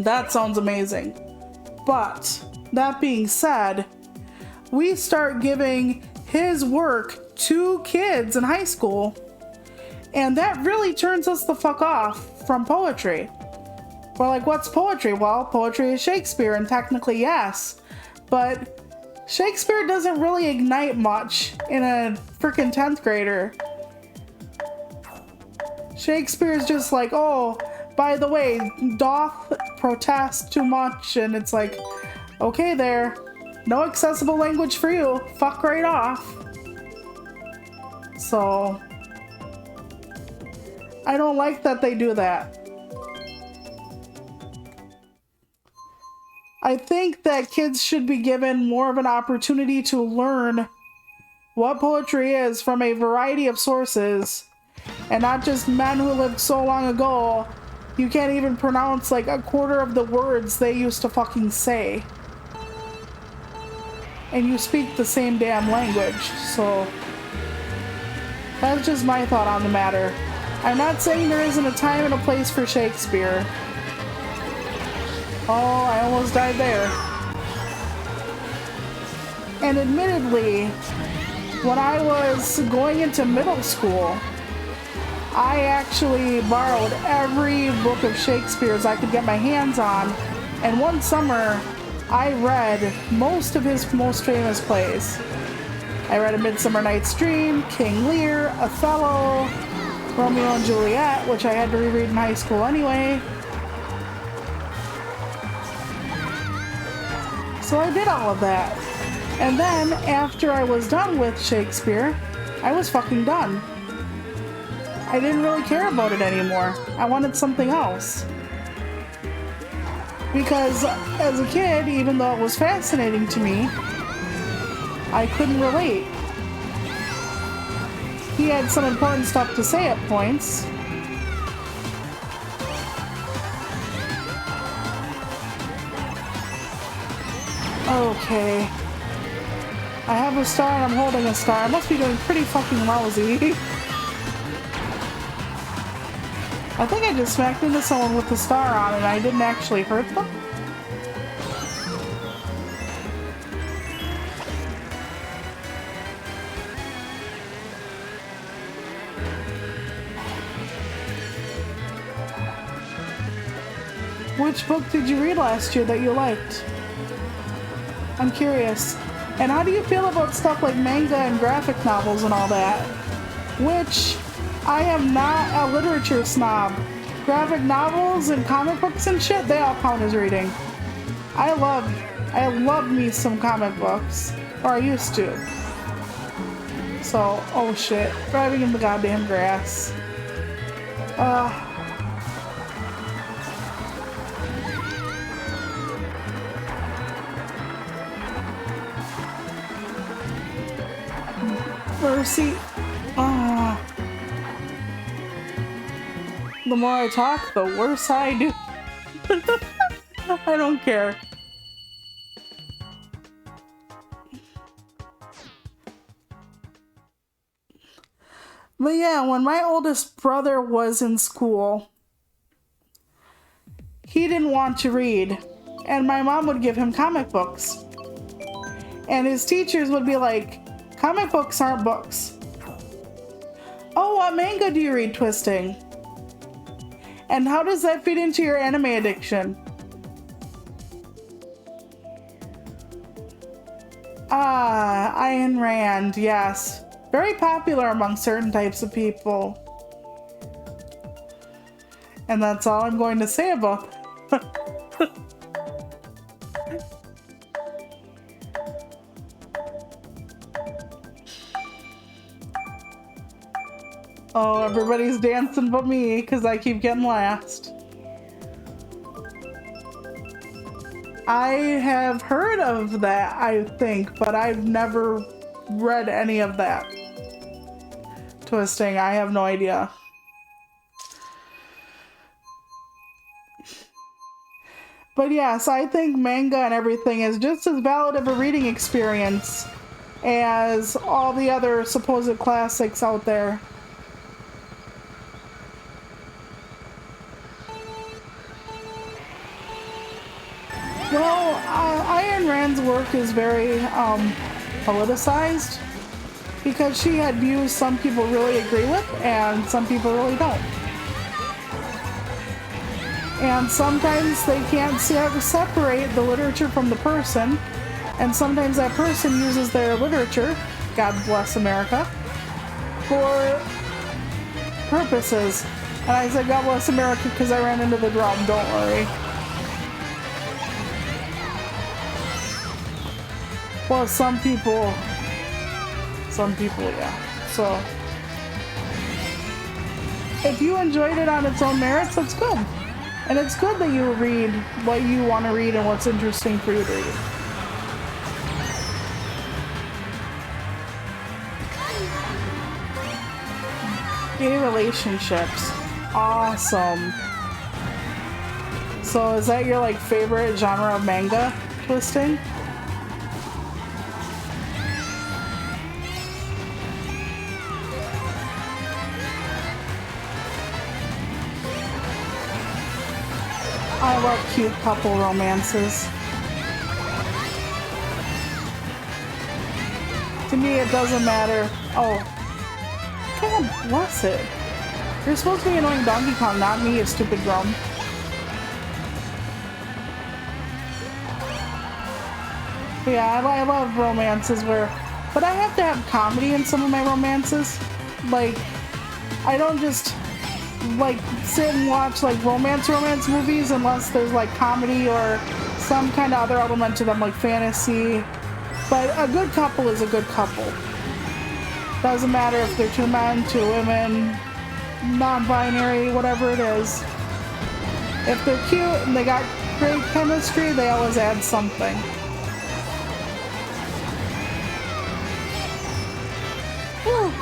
That sounds amazing. But that being said, we start giving his work to kids in high school, and that really turns us the fuck off from poetry. We're like, what's poetry? Well, poetry is Shakespeare, and technically yes, but Shakespeare doesn't really ignite much in a freaking 10th grader. Shakespeare's just like, oh, by the way, doth protest too much, and it's like, okay there, no accessible language for you, fuck right off. So, I don't like that they do that. I think that kids should be given more of an opportunity to learn what poetry is from a variety of sources, and not just men who lived so long ago you can't even pronounce like a quarter of the words they used to fucking say. And you speak the same damn language, so that's just my thought on the matter. I'm not saying there isn't a time and a place for Shakespeare. Oh, I almost died there. And admittedly, when I was going into middle school, I actually borrowed every book of Shakespeare's I could get my hands on, and one summer I read most of his most famous plays. I read A Midsummer Night's Dream, King Lear, Othello, Romeo and Juliet, which I had to reread in high school anyway. So I did all of that. And then, after I was done with Shakespeare, I was fucking done. I didn't really care about it anymore. I wanted something else. Because as a kid, even though it was fascinating to me, I couldn't relate. He had some important stuff to say at points. Okay. I have a star and I'm holding a star. I must be doing pretty fucking lousy. I think I just smacked into someone with the star on and I didn't actually hurt them. Which book did you read last year that you liked? I'm curious. And how do you feel about stuff like manga and graphic novels and all that? Which, I am not a literature snob. Graphic novels and comic books and shit, they all count as reading. I love me some comic books, or I used to. So, oh shit, driving in the goddamn grass. Mercy. The more I talk, the worse I do. I don't care. But yeah, when my oldest brother was in school, he didn't want to read, and my mom would give him comic books. And his teachers would be like, comic books aren't books. Oh, what manga do you read, Twisting? And how does that fit into your anime addiction? Ayn Rand, yes. Very popular among certain types of people. And that's all I'm going to say about it. Oh, everybody's dancing but me because I keep getting last. I have heard of that, I think, but I've never read any of that. Twisting, I have no idea. But yes, I think manga and everything is just as valid of a reading experience as all the other supposed classics out there. Well, Ayn Rand's work is very politicized because she had views some people really agree with and some people really don't. And sometimes they can't separate the literature from the person, and sometimes that person uses their literature, God bless America, for purposes. And I said God bless America because I ran into the drum, don't worry. Well, some people, yeah. So, if you enjoyed it on its own merits, that's good. And it's good that you read what you want to read and what's interesting for you to read. Gay relationships. Awesome. So is that your favorite genre of manga, Twisting? I love cute couple romances. To me, it doesn't matter. Oh, God bless it. You're supposed to be annoying Donkey Kong, not me, you stupid drum. But yeah, I love romances but I have to have comedy in some of my romances. I don't just sit and watch romance movies unless there's comedy or some kind of other element to them, like fantasy. But a good couple is a good couple. Doesn't matter if they're two men, two women, non-binary, whatever it is. If they're cute and they got great chemistry, they always add something. Whew.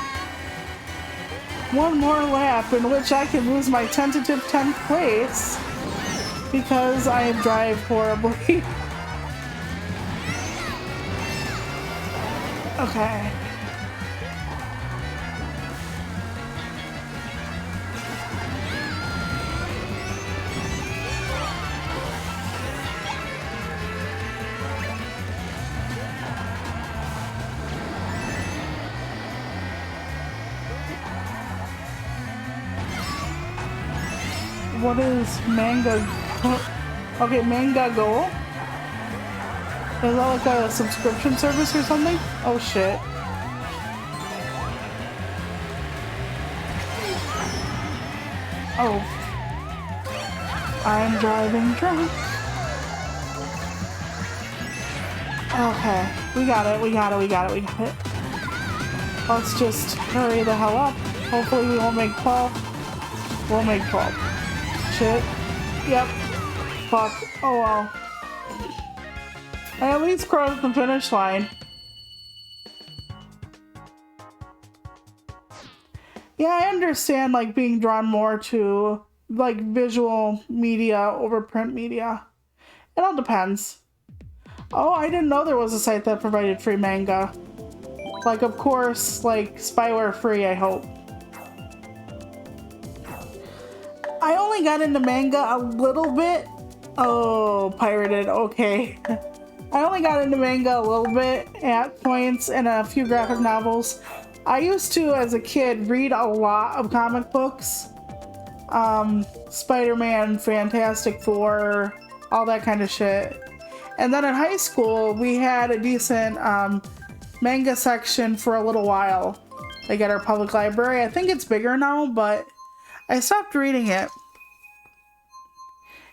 One more lap in which I can lose my tentative 10th place because I drive horribly. Okay. What is Manga? Okay, Manga Go? Is that a subscription service or something? Oh shit. Oh. I'm driving drunk. Okay, we got it, we got it, we got it, we got it. Let's just hurry the hell up. Hopefully we won't make 12. We'll make 12. Shit. Yep. Fuck. Oh well. I at least crossed the finish line. Yeah, I understand like being drawn more to like visual media over print media. It all depends. Oh, I didn't know there was a site that provided free manga. Like, of course, like, spyware free, I hope. I only got into manga a little bit. Oh, pirated, okay. I only got into manga a little bit at points and a few graphic novels. I used to, as a kid, read a lot of comic books. Spider-Man, Fantastic Four, all that kind of shit. And then in high school, we had a decent manga section for a little while. Like at our public library. I think it's bigger now, but I stopped reading it.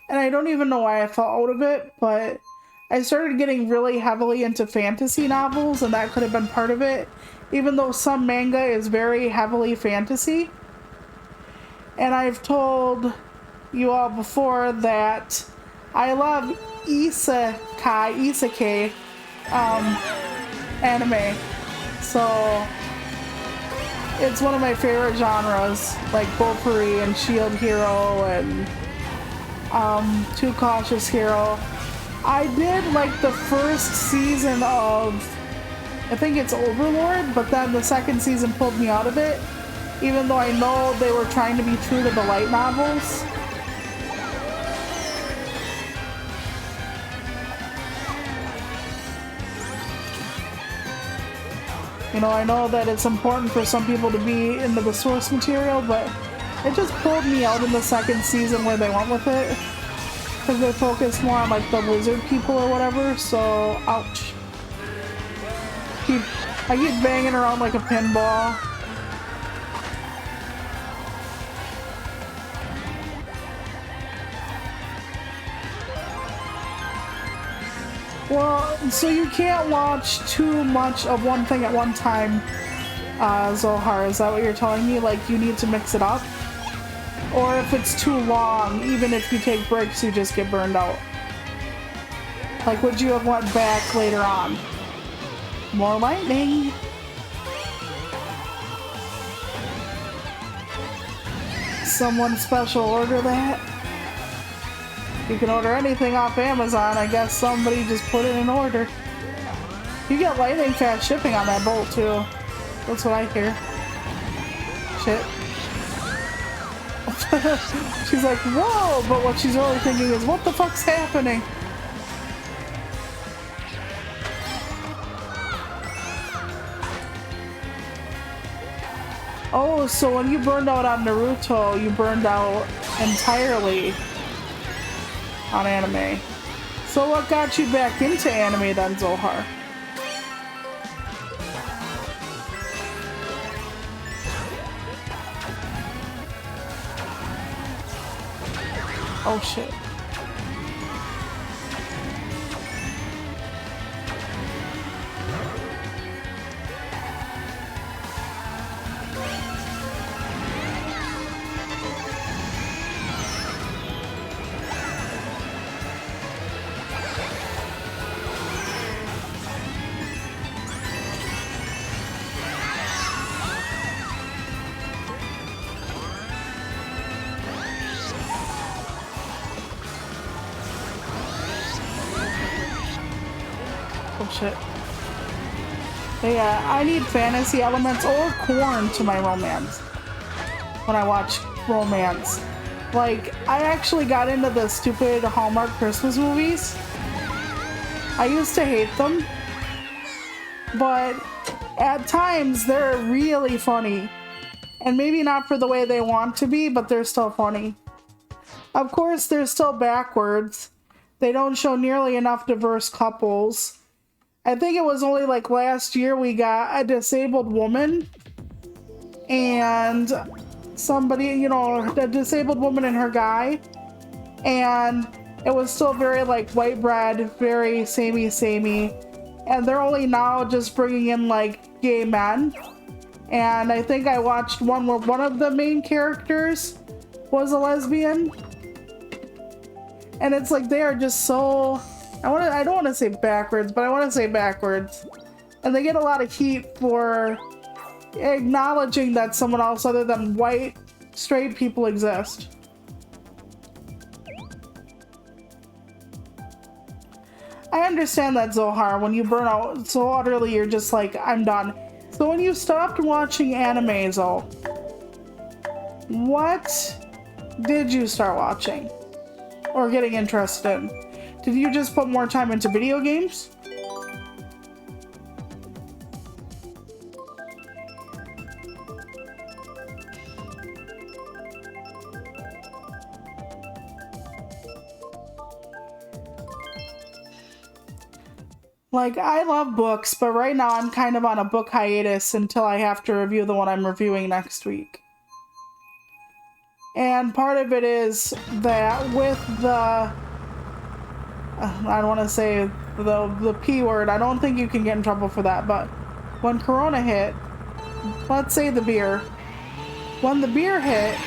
And I don't even know why I fell out of it, but I started getting really heavily into fantasy novels, and that could have been part of it. Even though some manga is very heavily fantasy. And I've told you all before that I love isekai anime. So it's one of my favorite genres, like Bofuri and Shield Hero and Too Cautious Hero. I did like the first season of, I think it's Overlord, but then the second season pulled me out of it, even though I know they were trying to be true to the light novels. You know, I know that it's important for some people to be into the source material, but it just pulled me out in the second season where they went with it. Because they focused more on like the lizard people or whatever, so ouch. I keep banging around like a pinball. Well, so you can't watch too much of one thing at one time, Zohar, is that what you're telling me? Like, you need to mix it up? Or if it's too long, even if you take breaks, you just get burned out? Like, would you have went back later on? More lightning! Someone special order that? You can order anything off Amazon. I guess somebody just put it in order. You get lightning fast shipping on that bolt too. That's what I hear. Shit. She's like, whoa! But what she's really thinking is, what the fuck's happening? Oh, so when you burned out on Naruto, you burned out entirely on anime. So what got you back into anime then, Zohar? Oh shit. Shit. But yeah, I need fantasy elements or corn to my romance when I watch romance. Like, I actually got into the stupid Hallmark Christmas movies. I used to hate them, but at times they're really funny. And maybe not for the way they want to be, but they're still funny. Of course, they're still backwards. They don't show nearly enough diverse couples. I think it was only like last year we got a disabled woman and somebody, you know, a disabled woman and her guy. And it was still very like white bread, very samey. and they're only now just bringing in like gay men. And I think I watched one where one of the main characters was a lesbian. And it's like they are just so, I don't want to say backwards, but I want to say backwards. And they get a lot of heat for acknowledging that someone else other than white, straight people exist. I understand that, Zohar, when you burn out so utterly, you're just like, I'm done. So when you stopped watching anime, Zo, what did you start watching? Or getting interested in? Did you just put more time into video games? Like, I love books, but right now I'm kind of on a book hiatus until I have to review the one I'm reviewing next week. And part of it is that with the, I don't want to say the P word, I don't think you can get in trouble for that, but when Corona hit, let's say the beer, when the beer hit,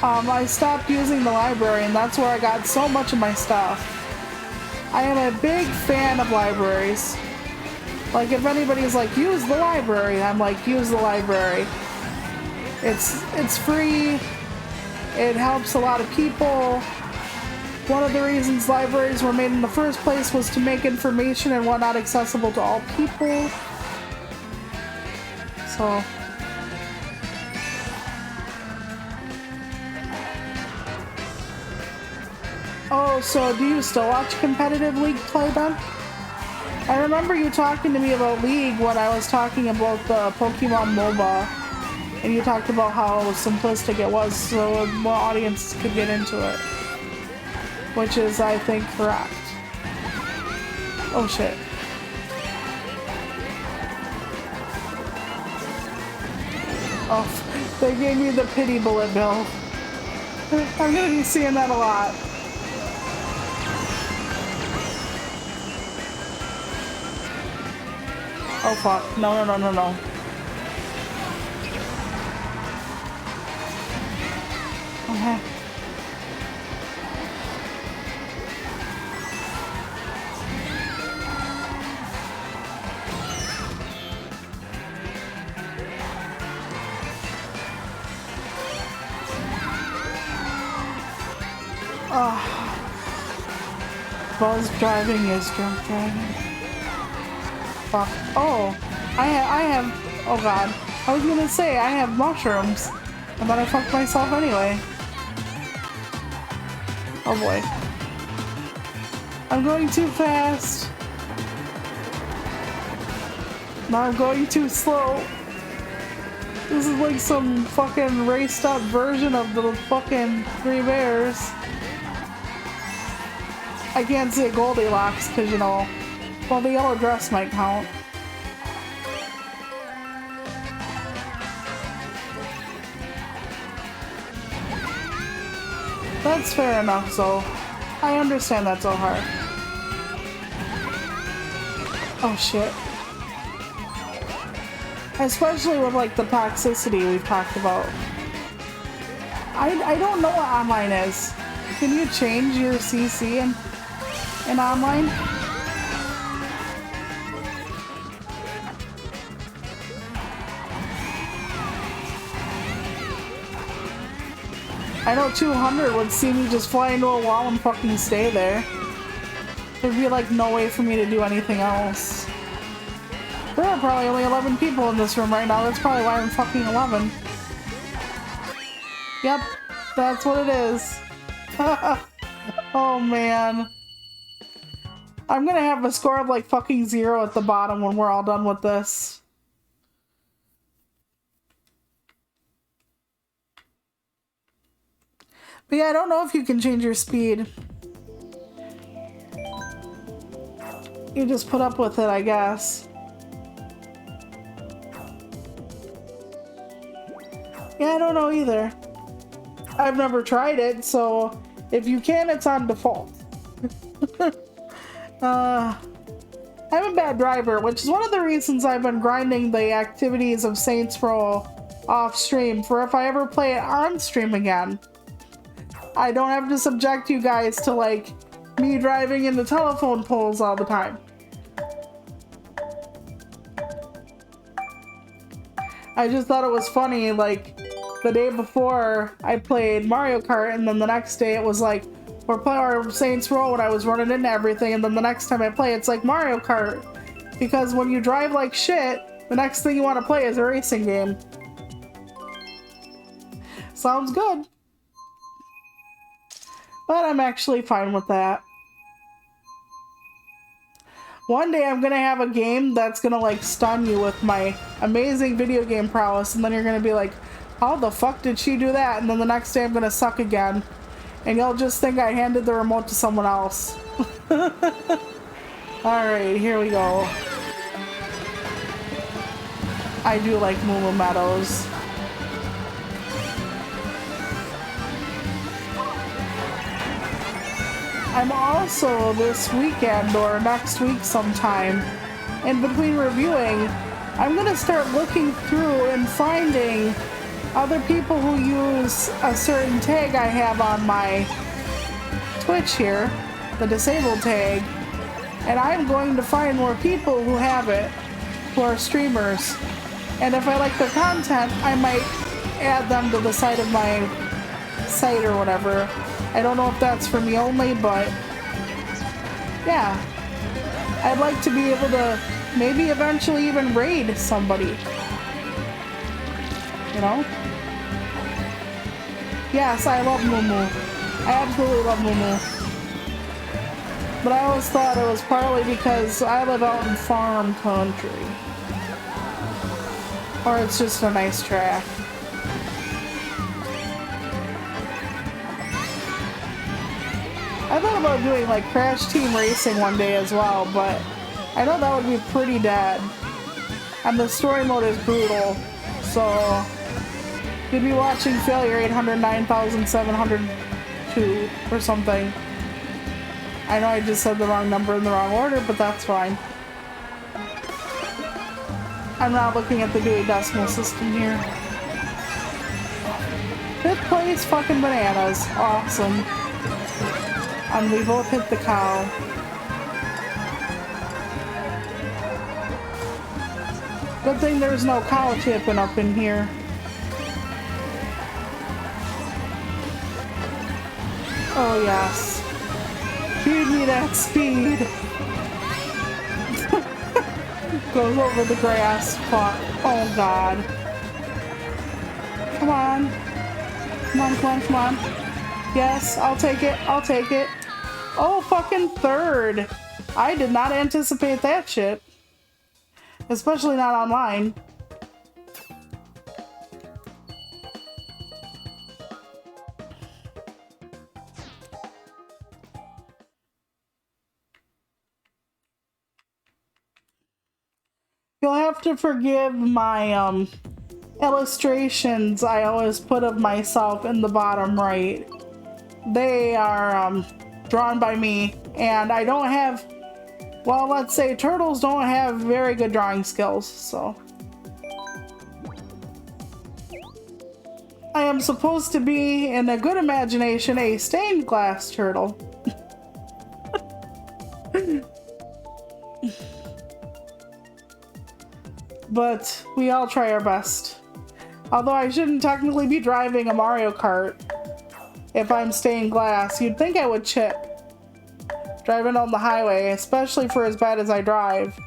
I stopped using the library, and that's where I got so much of my stuff. I am a big fan of libraries. Like, if anybody's like, use the library, I'm like, use the library. It's free. It helps a lot of people. One of the reasons libraries were made in the first place was to make information and whatnot accessible to all people. So... Oh, so do you still watch competitive League play then? I remember you talking to me about League when I was talking about the Pokemon MOBA, and you talked about how simplistic it was so more audiences could get into it. Which is, I think, correct. Oh shit. Oh, they gave me the pity bullet bill. I'm gonna be seeing that a lot. Oh fuck, no. Okay. Buzz driving is drunk driving. Fuck. Oh, I have, oh god. I was gonna say, I have mushrooms. And then I fucked myself anyway. Oh boy. I'm going too fast. No, I'm going too slow. This is like some fucking raced up version of the fucking Three Bears. I can't say Goldilocks because, you know, well, the yellow dress might count. That's fair enough, Zo. I understand that, Zohar. Oh shit. Especially with like the toxicity we've talked about. I don't know what online is. Can you change your CC in online? I know 200 would see me just fly into a wall and fucking stay there. There'd be like no way for me to do anything else. There are probably only 11 people in this room right now. That's probably why I'm fucking 11. Yep, that's what it is. Oh man. I'm gonna have a score of like fucking 0 at the bottom when we're all done with this. But yeah, I don't know if you can change your speed. You just put up with it, I guess. Yeah, I don't know either. I've never tried it, so if you can, it's on default. I I'm a bad driver, which is one of the reasons I've been grinding the activities of Saints Row off stream for if I ever play it on stream again. I don't have to subject you guys to like me driving into telephone poles all the time. I just thought it was funny, like the day before I played Mario Kart and then the next day it was like we're playing our Saints Row and I was running into everything, and then the next time I play it's like Mario Kart, because when you drive like shit, the next thing you want to play is a racing game. Sounds good. But I'm actually fine with that. One day I'm gonna have a game that's gonna like stun you with my amazing video game prowess, and then you're gonna be like, how the fuck did she do that? And then the next day I'm gonna suck again. And you'll just think I handed the remote to someone else. Alright, here we go. I do like Moo Moo Meadows. I'm also this weekend or next week sometime, in between reviewing, I'm gonna start looking through and finding other people who use a certain tag I have on my Twitch here, the disabled tag, and I'm going to find more people who have it, who are streamers, and if I like their content, I might add them to the side of my site or whatever. I don't know if that's for me only, but yeah, I'd like to be able to maybe eventually even raid somebody, you know? Yes, I love Moo Moo. I absolutely love Moo Moo. But I always thought it was partly because I live out in farm country. Or it's just a nice track. I thought about doing like Crash Team Racing one day as well, but I know that would be pretty dead. And the story mode is brutal, so you'd be watching failure 809,702 or something. I know I just said the wrong number in the wrong order, but that's fine. I'm not looking at the Dewey Decimal System here. 5th place, fucking bananas. Awesome. And we both hit the cow. Good thing there's no cow tipping up in here. Oh yes. Feed me that speed. Goes over the grass. Fuck. Oh god. Come on. Come on, come on, come on. Yes, I'll take it. I'll take it. Oh, fucking 3rd. I did not anticipate that shit. Especially not online. You'll have to forgive my illustrations I always put of myself in the bottom right. They are drawn by me, and I don't have, well, let's say turtles don't have very good drawing skills, so. I am supposed to be, in a good imagination, a stained glass turtle. But we all try our best. Although I shouldn't technically be driving a Mario Kart if I'm stained glass. You'd think I would chip driving on the highway, especially for as bad as I drive.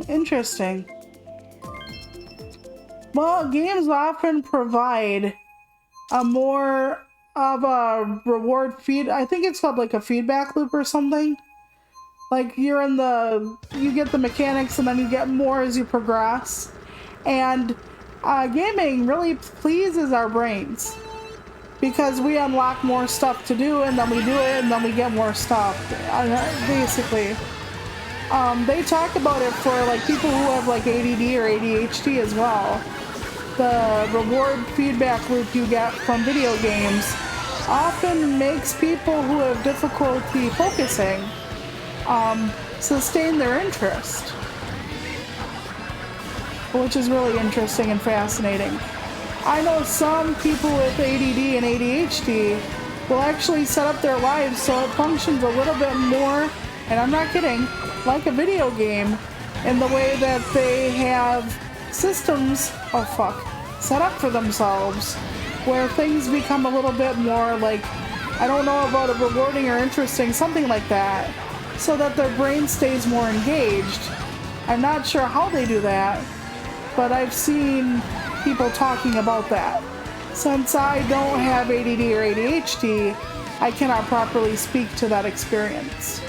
Interesting. Well, games often provide a more of a reward feed. I think it's called like a feedback loop or something. Like you're in the, you get the mechanics and then you get more as you progress. And gaming really pleases our brains because we unlock more stuff to do, and then we do it, and then we get more stuff. Basically. They talk about it for like people who have like ADD or ADHD as well. The reward feedback loop you get from video games often makes people who have difficulty focusing sustain their interest, which is really interesting and fascinating. I know some people with ADD and ADHD will actually set up their lives so it functions a little bit more, and I'm not kidding, like a video game, in the way that they have systems, set up for themselves, where things become a little bit more like, I don't know about it, rewarding or interesting, something like that, so that their brain stays more engaged. I'm not sure how they do that, but I've seen people talking about that. Since I don't have ADD or ADHD, I cannot properly speak to that experience.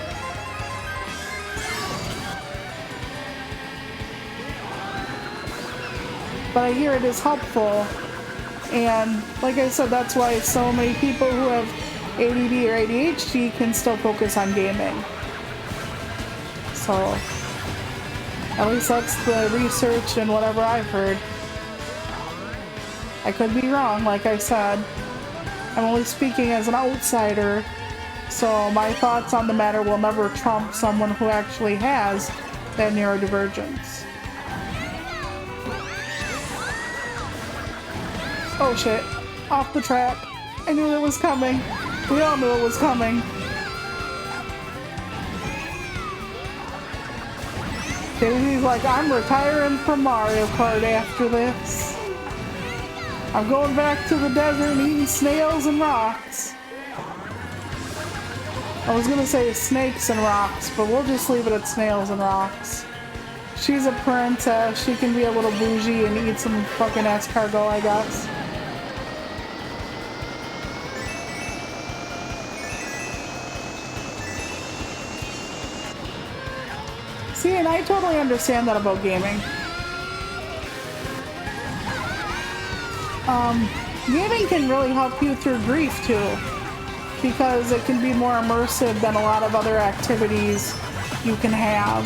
But I hear it is helpful, and like I said, that's why so many people who have ADD or ADHD can still focus on gaming. So, at least that's the research and whatever I've heard. I could be wrong, like I said. I'm only speaking as an outsider, so my thoughts on the matter will never trump someone who actually has that neurodivergence. Oh shit, off the track. I knew it was coming. We all knew it was coming. Daisy's like, I'm retiring from Mario Kart after this. I'm going back to the desert and eating snails and rocks. I was gonna say snakes and rocks, but we'll just leave it at snails and rocks. She's a princess, she can be a little bougie and eat some fucking escargot, I guess. See, and I totally understand that about gaming. Gaming can really help you through grief too, because it can be more immersive than a lot of other activities you can have.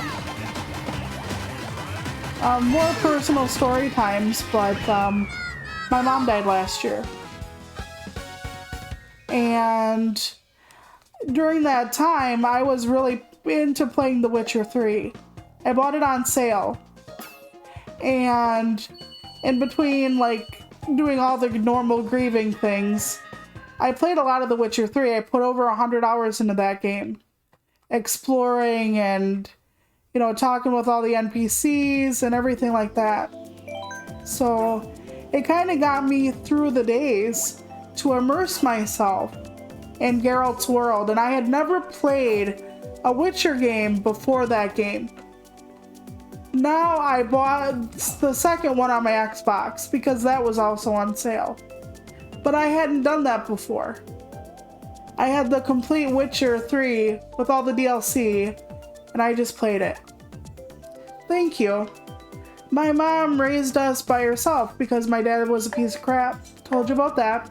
More personal story times, but my mom died last year. And during that time, I was really into playing The Witcher 3. I bought it on sale. And in between, like, doing all the normal grieving things, I played a lot of The Witcher 3. I put over 100 hours into that game. Exploring and, you know, talking with all the NPCs and everything like that. So it kind of got me through the days to immerse myself in Geralt's world. And I had never played a Witcher game before that game. Now I bought the second one on my Xbox because that was also on sale. But I hadn't done that before. I had the complete Witcher 3 with all the DLC, and I just played it. Thank you. My mom raised us by herself because my dad was a piece of crap. Told you about that.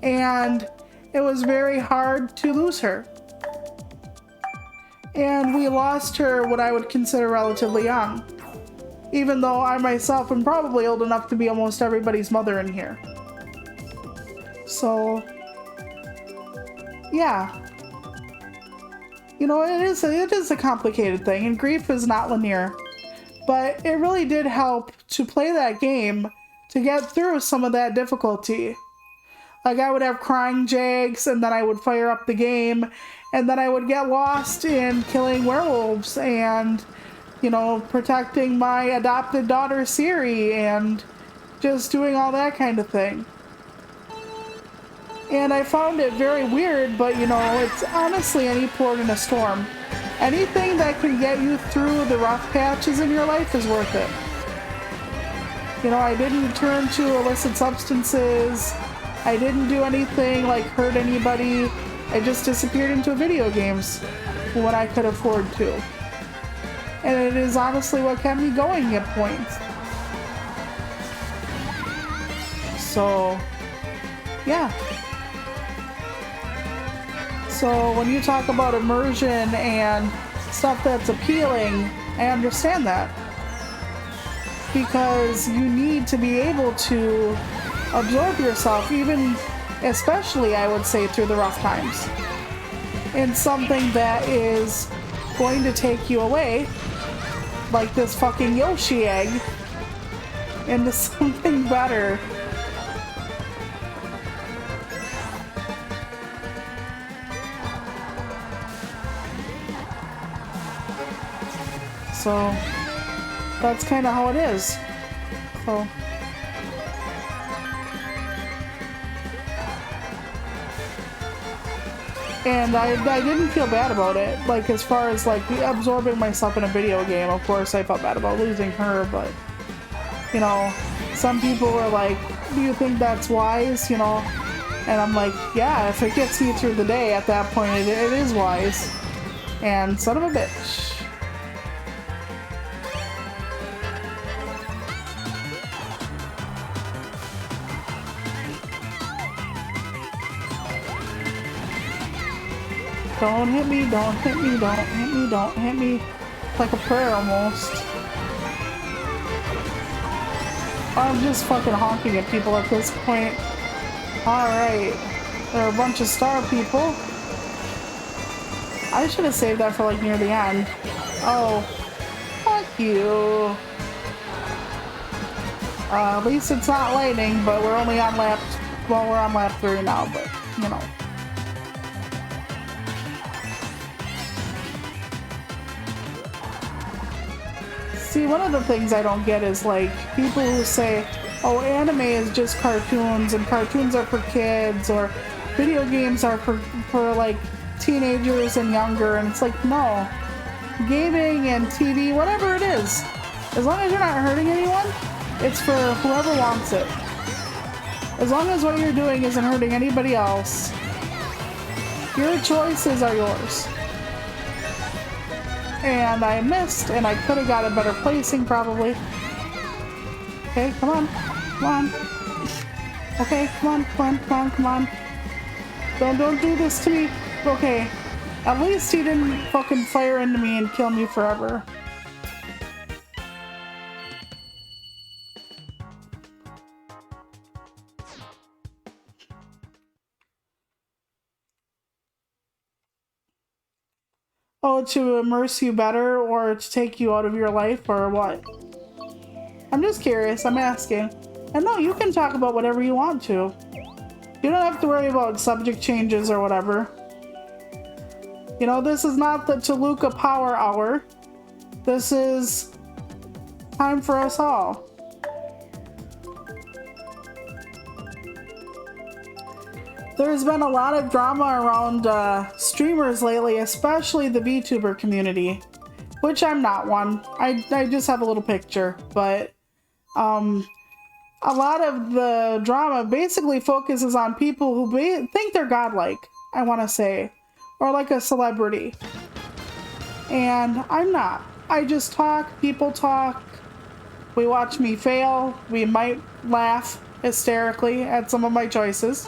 And it was very hard to lose her. And we lost her what I would consider relatively young. Even though I myself am probably old enough to be almost everybody's mother in here. So, yeah. You know, it is a complicated thing, and grief is not linear. But it really did help to play that game to get through some of that difficulty. Like, I would have crying jags, and then I would fire up the game, and then I would get lost in killing werewolves and, you know, protecting my adopted daughter Ciri and just doing all that kind of thing. And I found it very weird, but, you know, it's honestly any port in a storm. Anything that can get you through the rough patches in your life is worth it. You know, I didn't turn to illicit substances. I didn't do anything like hurt anybody. I just disappeared into video games when I could afford to. And it is honestly what kept me going at points. So, yeah. So when you talk about immersion and stuff that's appealing, I understand that. Because you need to be able to absorb yourself, even, especially I would say, through the rough times, in something that is going to take you away, like this fucking Yoshi egg, into something better. So that's kind of how it is. So and I didn't feel bad about it. Like, as far as like absorbing myself in a video game, of course I felt bad about losing her, but you know, some people were like, do you think that's wise, you know? And I'm like, yeah, if it gets me through the day, at that point it is wise. And son of a bitch. Don't hit me, don't hit me, don't hit me, don't hit me. Like a prayer almost. I'm just fucking honking at people at this point. Alright. There are a bunch of star people. I should have saved that for like near the end. Oh. Fuck you. At least it's not lightning, but we're only on lap... Well, we're on lap 3 now, but, you know. See, one of the things I don't get is like people who say, oh, anime is just cartoons and cartoons are for kids, or video games are for like teenagers and younger, and it's like, no. Gaming and TV, whatever it is, as long as you're not hurting anyone, it's for whoever wants it. As long as what you're doing isn't hurting anybody else, your choices are yours. And I missed, and I could have got a better placing, probably. Okay, come on. Come on. Okay, come on, come on, come on, come on. Don't do this to me. Okay. At least he didn't fucking fire into me and kill me forever. Oh, to immerse you better, or to take you out of your life, or what? I'm just curious, I'm asking. And no, you can talk about whatever you want to. You don't have to worry about subject changes or whatever. You know, this is not the Toluca Power Hour. This is time for us all. There's been a lot of drama around streamers lately, especially the VTuber community, which I'm not one. I just have a little picture, but a lot of the drama basically focuses on people who think they're godlike, I want to say, or like a celebrity. And I'm not. I just talk, people talk, we watch me fail, we might laugh hysterically at some of my choices.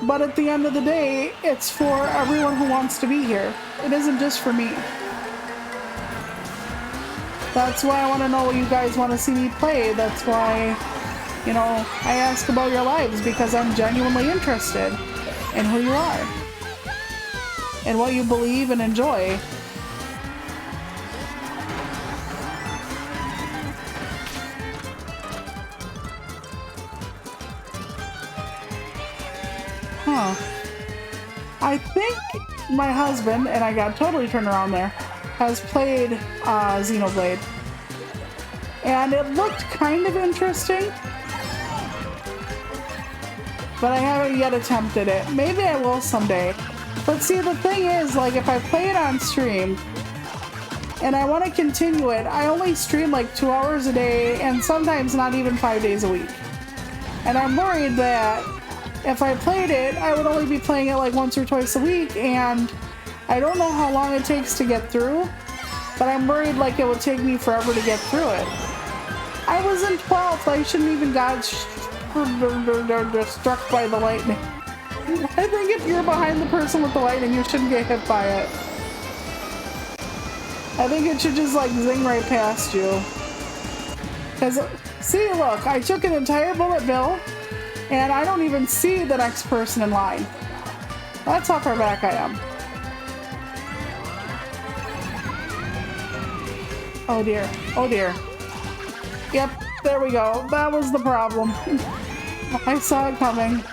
But at the end of the day, it's for everyone who wants to be here. It isn't just for me. That's why I want to know what you guys want to see me play. That's why, you know, I ask about your lives, because I'm genuinely interested in who you are and what you believe and enjoy. Huh. I think my husband, and I got totally turned around there, has played Xenoblade. And it looked kind of interesting. But I haven't yet attempted it. Maybe I will someday. But see, the thing is, like, if I play it on stream, and I want to continue it, I only stream like 2 hours a day, and sometimes not even 5 days a week. And I'm worried that if I played it, I would only be playing it like once or twice a week, and I don't know how long it takes to get through, but I'm worried like it would take me forever to get through it. I was in 12th, I shouldn't even got struck by the lightning. I think if you're behind the person with the lightning, you shouldn't get hit by it. I think it should just like zing right past you. Cause see, look, I took an entire bullet bill and I don't even see the next person in line. That's how far back I am. Oh dear, oh dear. Yep, there we go. That was the problem. I saw it coming.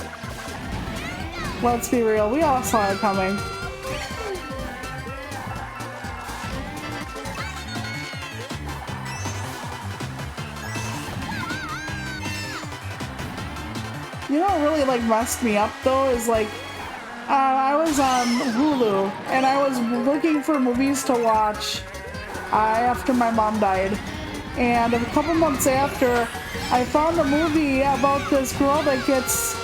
Let's be real, we all saw it coming. You know what really like messed me up though is like I was on Hulu and I was looking for movies to watch after my mom died, and a couple months after I found a movie about this girl that gets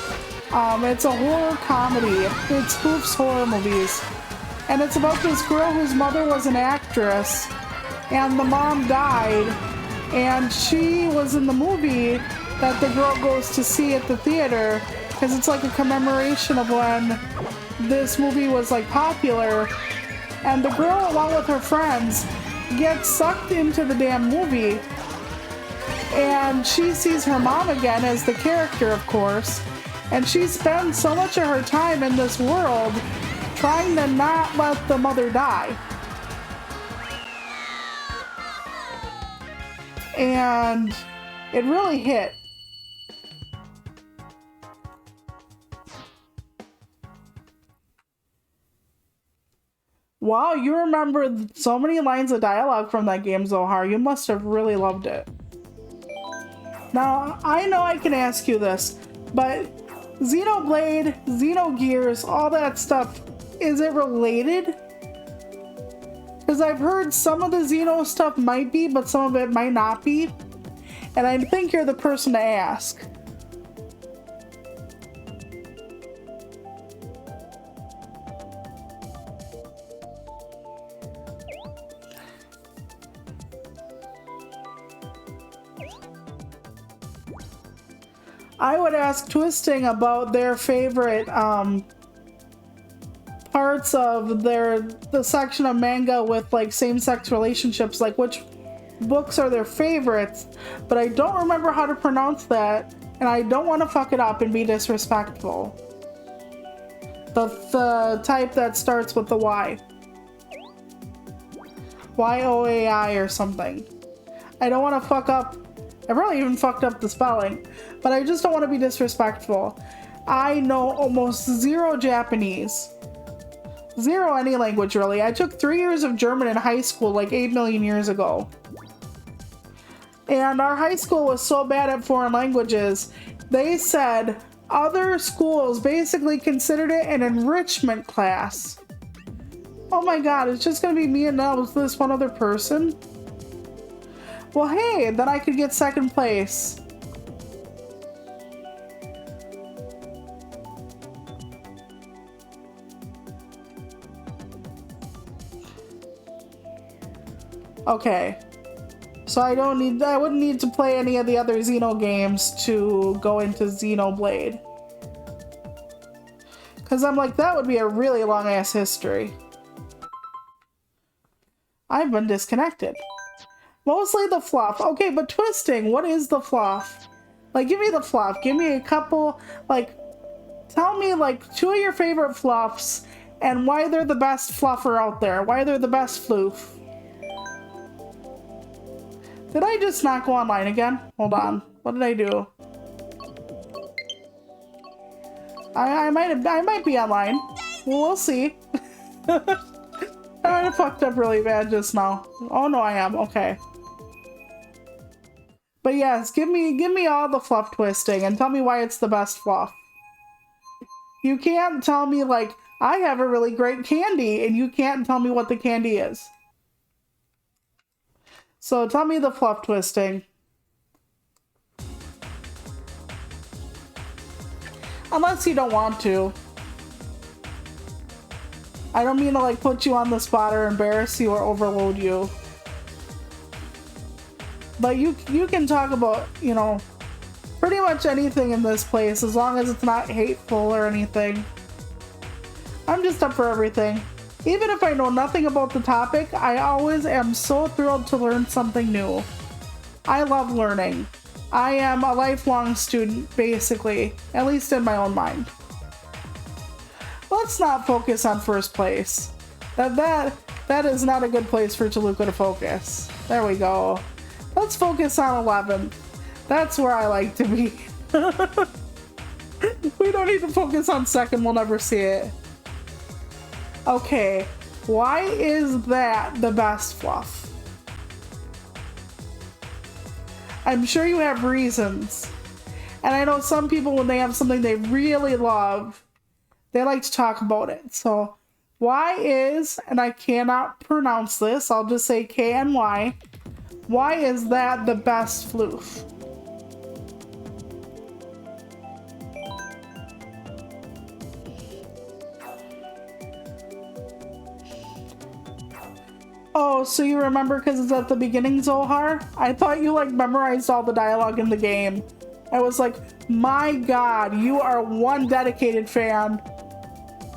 it's a horror comedy. It spoofs horror movies, and it's about this girl whose mother was an actress and the mom died, and she was in the movie that the girl goes to see at the theater because it's like a commemoration of when this movie was like popular, and the girl along with her friends gets sucked into the damn movie and she sees her mom again as the character, of course, and she spends so much of her time in this world trying to not let the mother die. And it really hit. Wow, you remember so many lines of dialogue from that game, Zohar. You must have really loved it. Now, I know I can ask you this, but Xenoblade, Xenogears, all that stuff, is it related? Because I've heard some of the Xeno stuff might be, but some of it might not be. And I think you're the person to ask. I would ask Twisting about their favorite parts of the section of manga with like same-sex relationships, like which books are their favorites, but I don't remember how to pronounce that, and I don't want to fuck it up and be disrespectful. The type that starts with the Y. Y-O-A-I or something. I don't want to fuck up. I probably even fucked up the spelling, but I just don't want to be disrespectful. I know almost zero Japanese. Zero any language, really. I took 3 years of German in high school like 8 million years ago. And our high school was so bad at foreign languages, they said other schools basically considered it an enrichment class. Oh my god, it's just gonna be me and now this one other person? Well, hey, then I could get second place. Okay. So I wouldn't need to play any of the other Xeno games to go into Xenoblade. Because I'm like, that would be a really long-ass history. I've been disconnected. Mostly the fluff. Okay, but Twisting, what is the fluff? Like, give me the fluff. Give me a couple, like, tell me, like, 2 of your favorite fluffs and why they're the best fluffer out there. Why they're the best floof. Did I just not go online again? Hold on. What did I do? I might be online. We'll see. I fucked up really bad just now. Oh no, I am. Okay. But yes, give me all the fluff Twisting and tell me why it's the best fluff. You can't tell me like I have a really great candy and you can't tell me what the candy is. So tell me the fluff Twisting. Unless you don't want to. I don't mean to like put you on the spot or embarrass you or overload you. But you can talk about, you know, pretty much anything in this place as long as it's not hateful or anything. I'm just up for everything. Even if I know nothing about the topic, I always am so thrilled to learn something new. I love learning. I am a lifelong student, basically, at least in my own mind. Let's not focus on first place. That is not a good place for Toluca to focus. There we go. Let's focus on 11th. That's where I like to be. We don't need to focus on second, we'll never see it. Okay, why is that the best fluff? I'm sure you have reasons. And I know some people, when they have something they really love, they like to talk about it. So why is, and I cannot pronounce this, I'll just say KNY, why is that the best floof? Oh, so you remember because it's at the beginning, Zohar? I thought you like memorized all the dialogue in the game. I was like, my god, you are one dedicated fan.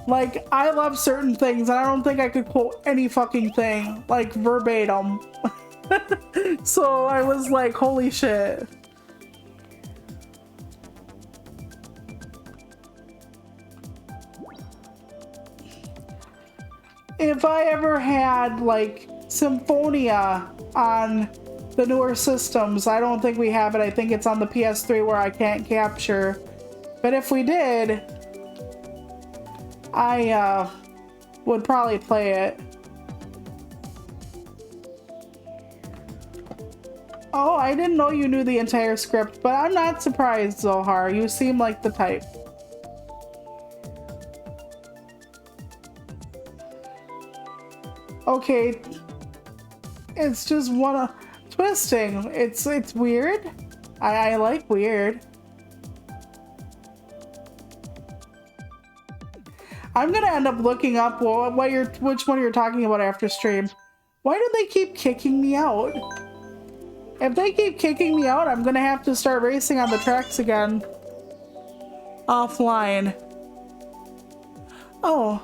Like, I love certain things, and I don't think I could quote any fucking thing, like, verbatim. So I was like, holy shit. If I ever had, like, Symphonia on the newer systems, I don't think we have it. I think it's on the PS3 where I can't capture. But if we did, I would probably play it. Oh, I didn't know you knew the entire script, but I'm not surprised, Zohar. You seem like the type. Okay, it's just twisting. It's weird. I like weird. I'm gonna end up looking up which one you're talking about after stream. Why do they keep kicking me out? If they keep kicking me out, I'm gonna have to start racing on the tracks again. Offline. Oh,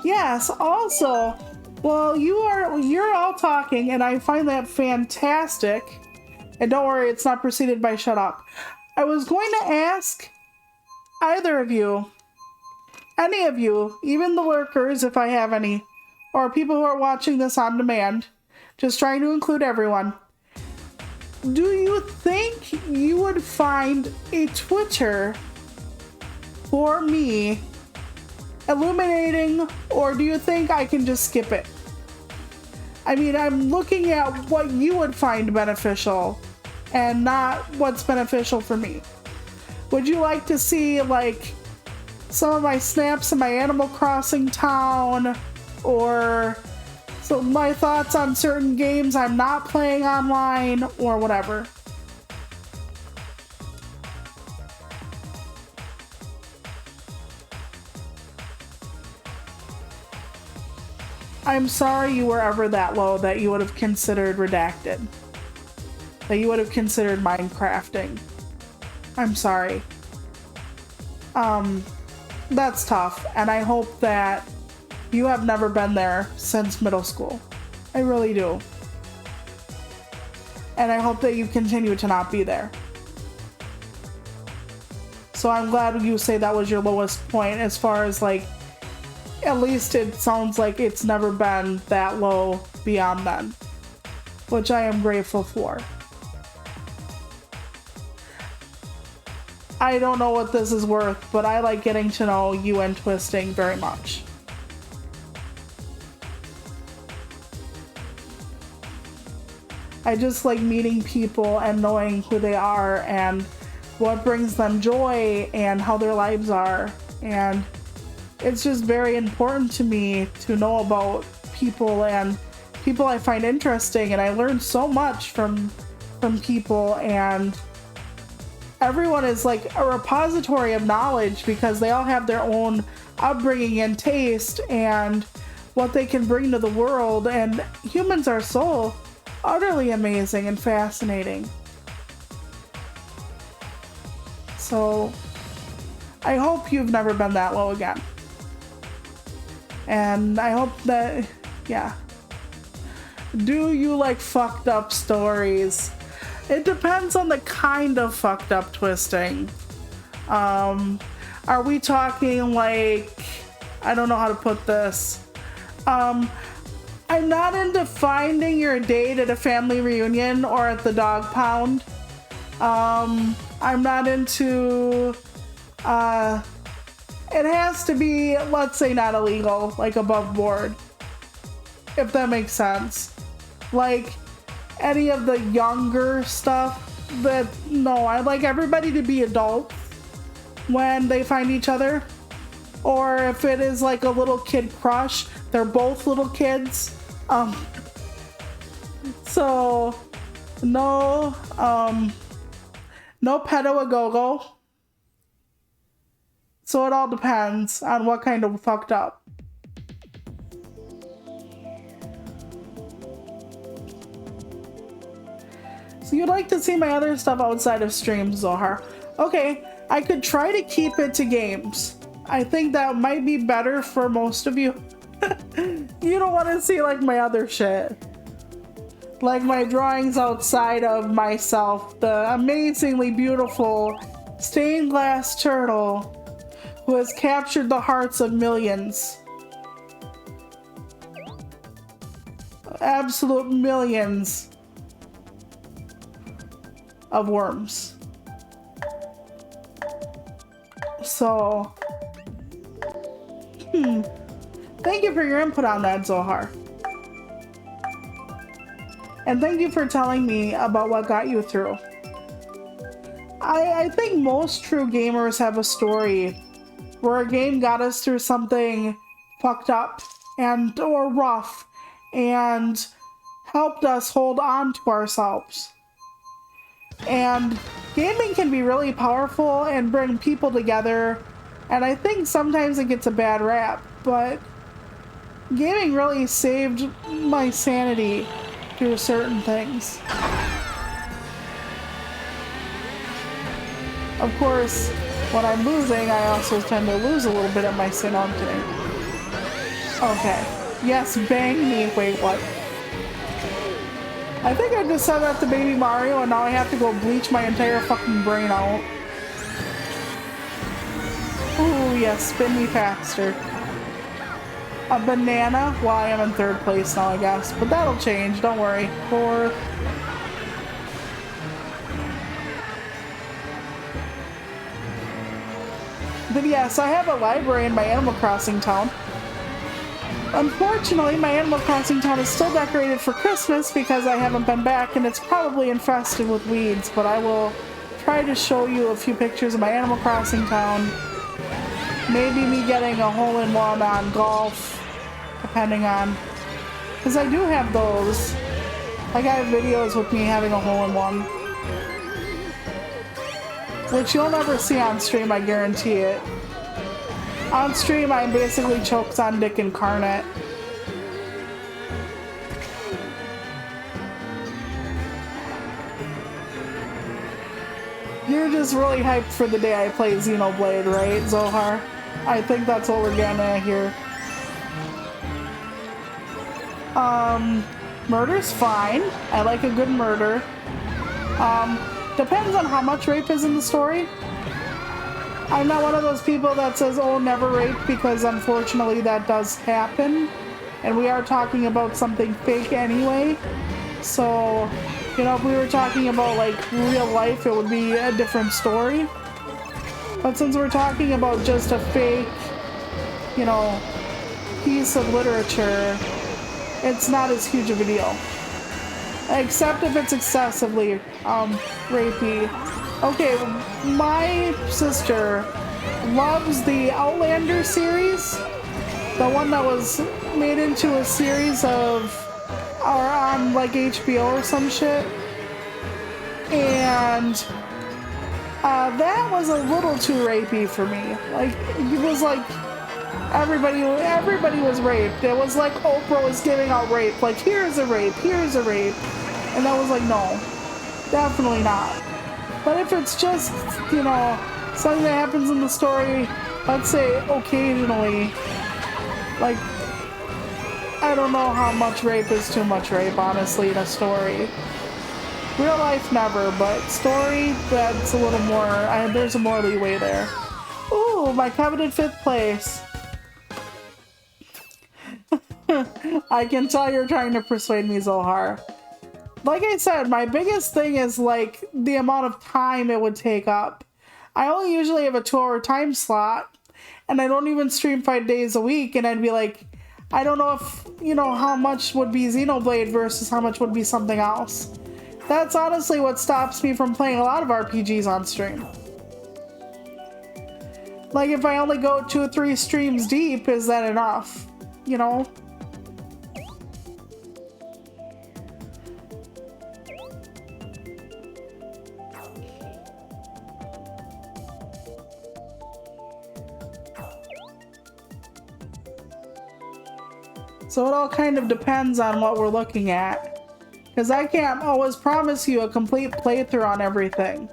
yes, also, well, you're all talking, and I find that fantastic. And don't worry, it's not preceded by shut up. I was going to ask either of you, any of you, even the lurkers, if I have any, or people who are watching this on demand, just trying to include everyone. Do you think you would find a Twitter for me illuminating, or do you think I can just skip it? I mean, I'm looking at what you would find beneficial and not what's beneficial for me. Would you like to see, like, some of my snaps in my Animal Crossing town, or so my thoughts on certain games I'm not playing online, or whatever? I'm sorry you were ever that low that you would have considered redacted. That you would have considered Minecrafting. I'm sorry. That's tough, and I hope that you have never been there since middle school. I really do. And I hope that you continue to not be there. So I'm glad you say that was your lowest point, as far as, like, at least it sounds like it's never been that low beyond then, which I am grateful for. I don't know what this is worth, but I like getting to know you and Twisting very much. I just like meeting people and knowing who they are and what brings them joy and how their lives are. And it's just very important to me to know about people and people I find interesting, and I learn so much from people, and everyone is like a repository of knowledge because they all have their own upbringing and taste and what they can bring to the world, and humans are so utterly amazing and fascinating. So I hope you've never been that low again. And I hope that, yeah. Do you like fucked up stories? It depends on the kind of fucked up twisting. Are we talking like, I don't know how to put this. I'm not into finding your date at a family reunion or at the dog pound. I'm not into, it has to be, let's say, not illegal, like above board. If that makes sense. Like, any of the younger stuff, that, no, I like everybody to be adults when they find each other. Or if it is like a little kid crush, they're both little kids. So, no pedo-a-go-go. So it all depends on what kind of fucked up. So you'd like to see my other stuff outside of streams, Zohar. Okay, I could try to keep it to games. I think that might be better for most of you. You don't want to see like my other shit. Like my drawings outside of myself. The amazingly beautiful stained glass turtle who has captured the hearts of millions. Absolute millions of worms. So, thank you for your input on that, Zohar. And thank you for telling me about what got you through. I think most true gamers have a story where a game got us through something fucked up and or rough and helped us hold on to ourselves. And gaming can be really powerful and bring people together, and I think sometimes it gets a bad rap, but gaming really saved my sanity through certain things. Of course, when I'm losing, I also tend to lose a little bit of my sanity. Okay. Yes, bang me. Wait, what? I think I just said that to Baby Mario, and now I have to go bleach my entire fucking brain out. Ooh, yes, spin me faster. A banana? Well, I am in third place now, I guess. But that'll change, don't worry. Fourth. But yes, I have a library in my Animal Crossing town. Unfortunately, my Animal Crossing town is still decorated for Christmas because I haven't been back, and it's probably infested with weeds, but I will try to show you a few pictures of my Animal Crossing town. Maybe me getting a hole-in-one on golf, depending on... Because I do have those. Like, I have videos with me having a hole-in-one. Which you'll never see on stream, I guarantee it. On stream, I basically choked on Dick Incarnate. You're just really hyped for the day I play Xenoblade, right, Zohar? I think that's what we're getting at here. Murder's fine. I like a good murder. Depends on how much rape is in the story. I'm not one of those people that says, oh, never rape, because unfortunately that does happen. And we are talking about something fake anyway. So, you know, if we were talking about, like, real life, it would be a different story. But since we're talking about just a fake, you know, piece of literature, it's not as huge of a deal. Except if it's excessively rapey. Okay, my sister loves the Outlander series. The one that was made into a series of, or on like HBO or some shit. And that was a little too rapey for me. Like, it was like, everybody was raped. It was like Oprah was giving out rape. Like, here's a rape, here's a rape. And that was like, no, definitely not. But if it's just, you know, something that happens in the story, let's say occasionally, like I don't know how much rape is too much rape, honestly, in a story. Real life, never, but story, that's a little more, there's a more leeway there. Ooh, my coveted 5th place. I can tell you're trying to persuade me, Zohar. Like I said, my biggest thing is like the amount of time it would take up. I only usually have a 2-hour time slot, and I don't even stream 5 days a week, and I'd be like, I don't know if, you know, how much would be Xenoblade versus how much would be something else. That's honestly what stops me from playing a lot of RPGs on stream. Like, if I only go 2 or 3 streams deep, is that enough? You know? So it all kind of depends on what we're looking at. Because I can't always promise you a complete playthrough on everything.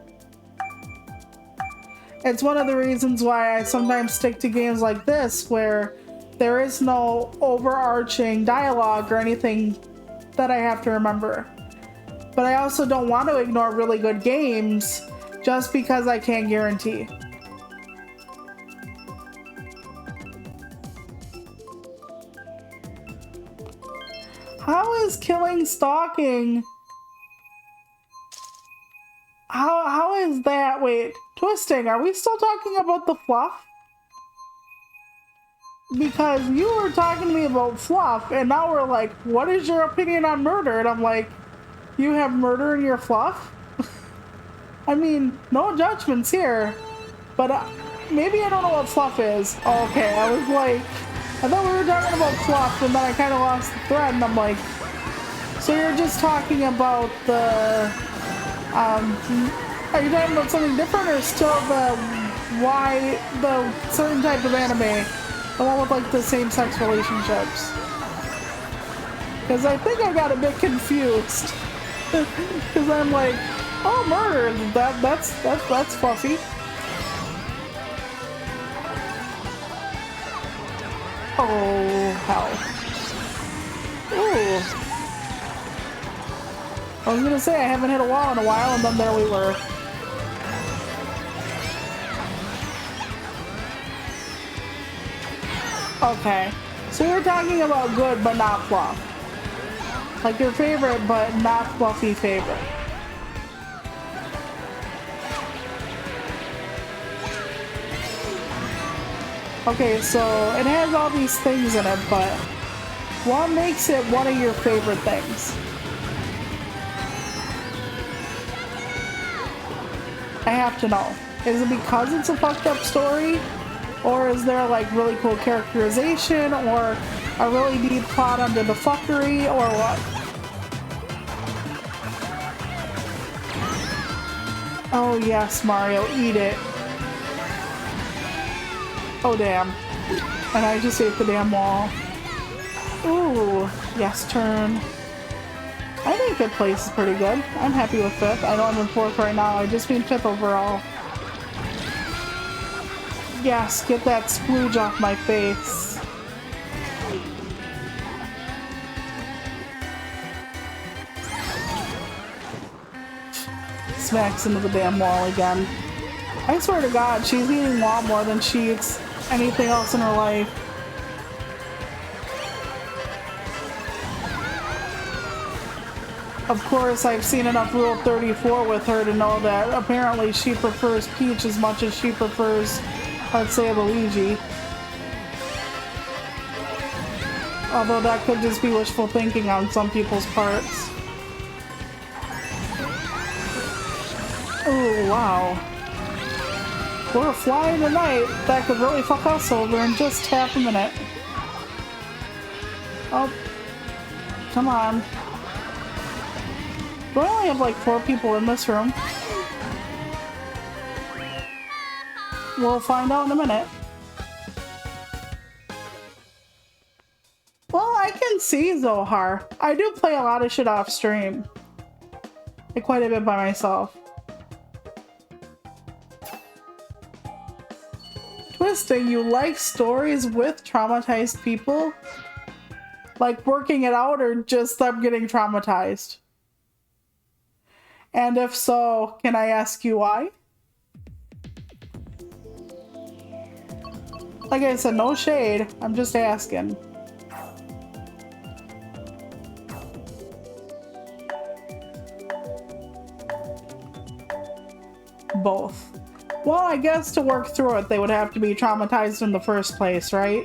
It's one of the reasons why I sometimes stick to games like this, where there is no overarching dialogue or anything that I have to remember. But I also don't want to ignore really good games just because I can't guarantee. How is killing stalking? How is that? Wait, Twisting, are we still talking about the fluff? Because you were talking to me about fluff, and now we're like, what is your opinion on murder? And I'm like, you have murder in your fluff? I mean, no judgments here, but maybe I don't know what fluff is. Oh, okay, I was like, I thought we were talking about fluff, and then I kind of lost the thread, and I'm like, so you're just talking about the, are you talking about something different, or still the certain type of anime? The one with like the same-sex relationships? Because I think I got a bit confused. Because I'm like, oh, murder, that's fluffy. Oh, hell. Ooh. I was gonna say I haven't hit a wall in a while, and then there we were. Okay. So we're talking about good but not fluff. Like your favorite but not fluffy favorite. Okay, so it has all these things in it, but what makes it one of your favorite things? I have to know. Is it because it's a fucked up story? Or is there like really cool characterization? Or a really deep plot under the fuckery? Or what? Oh yes, Mario, eat it. Oh damn. And I just ate the damn wall. Ooh, yes, turn. I think 5th place is pretty good. I'm happy with 5th. I know I'm in 4th right now. I just mean 5th overall. Yes, get that splooge off my face. Smacks into the damn wall again. I swear to God, she's eating wall more than she eats anything else in her life. Of course, I've seen enough Rule 34 with her to know that apparently she prefers Peach as much as she prefers, let's say, Luigi. Although that could just be wishful thinking on some people's parts. Oh, wow. We're flying tonight. That could really fuck us over in just half a minute. Oh. Come on. Do I only have like 4 people in this room? We'll find out in a minute. Well, I can see Zohar. I do play a lot of shit off stream. Like quite a bit by myself. Twisting, you like stories with traumatized people? like working it out or just them getting traumatized? And if so, can I ask you why? Like I said, no shade. I'm just asking. Both. Well, I guess to work through it, they would have to be traumatized in the first place, right?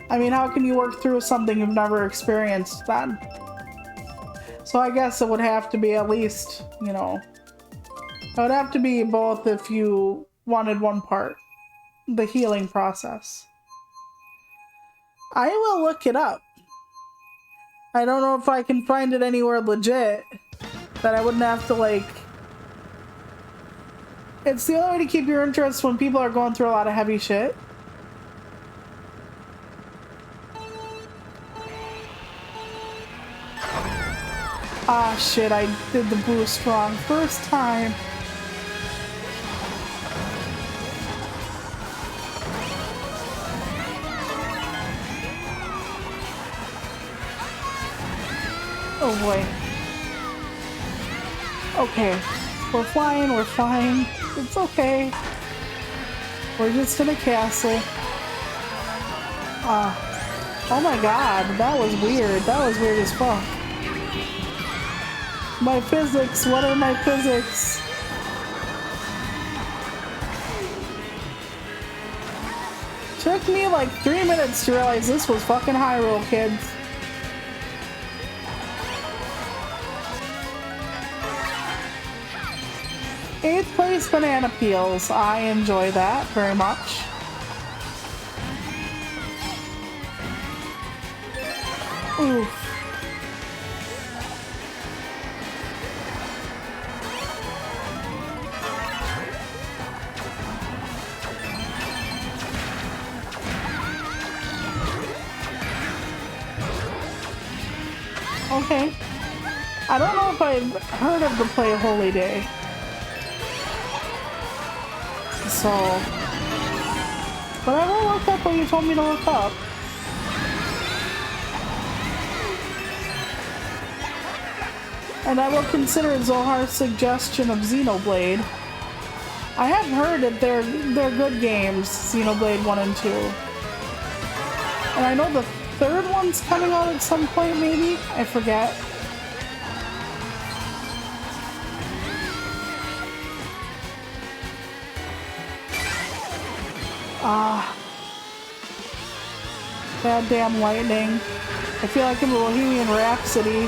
I mean, how can you work through something you've never experienced then? So I guess it would have to be at least, you know, it would have to be both if you wanted one part. The healing process. I will look it up. I don't know if I can find it anywhere legit that I wouldn't have to, like... It's the only way to keep your interest when people are going through a lot of heavy shit. Ah, shit, I did the boost wrong first time. Oh boy. Okay. We're flying, we're flying. It's okay. We're just in a castle. Oh my god, that was weird. That was weird as fuck. My physics, what are my physics? Took me like 3 minutes to realize this was fucking Hyrule, kids. Eighth place banana peels. I enjoy that very much. Oof. Okay. I don't know if I've heard of the play Holy Day. So, but I will look up what you told me to look up. And I will consider Zohar's suggestion of Xenoblade. I have heard that they're good games, Xenoblade 1 and 2. And I know the third one's coming out at some point, maybe? I forget. Goddamn lightning. I feel like in the Bohemian Rhapsody,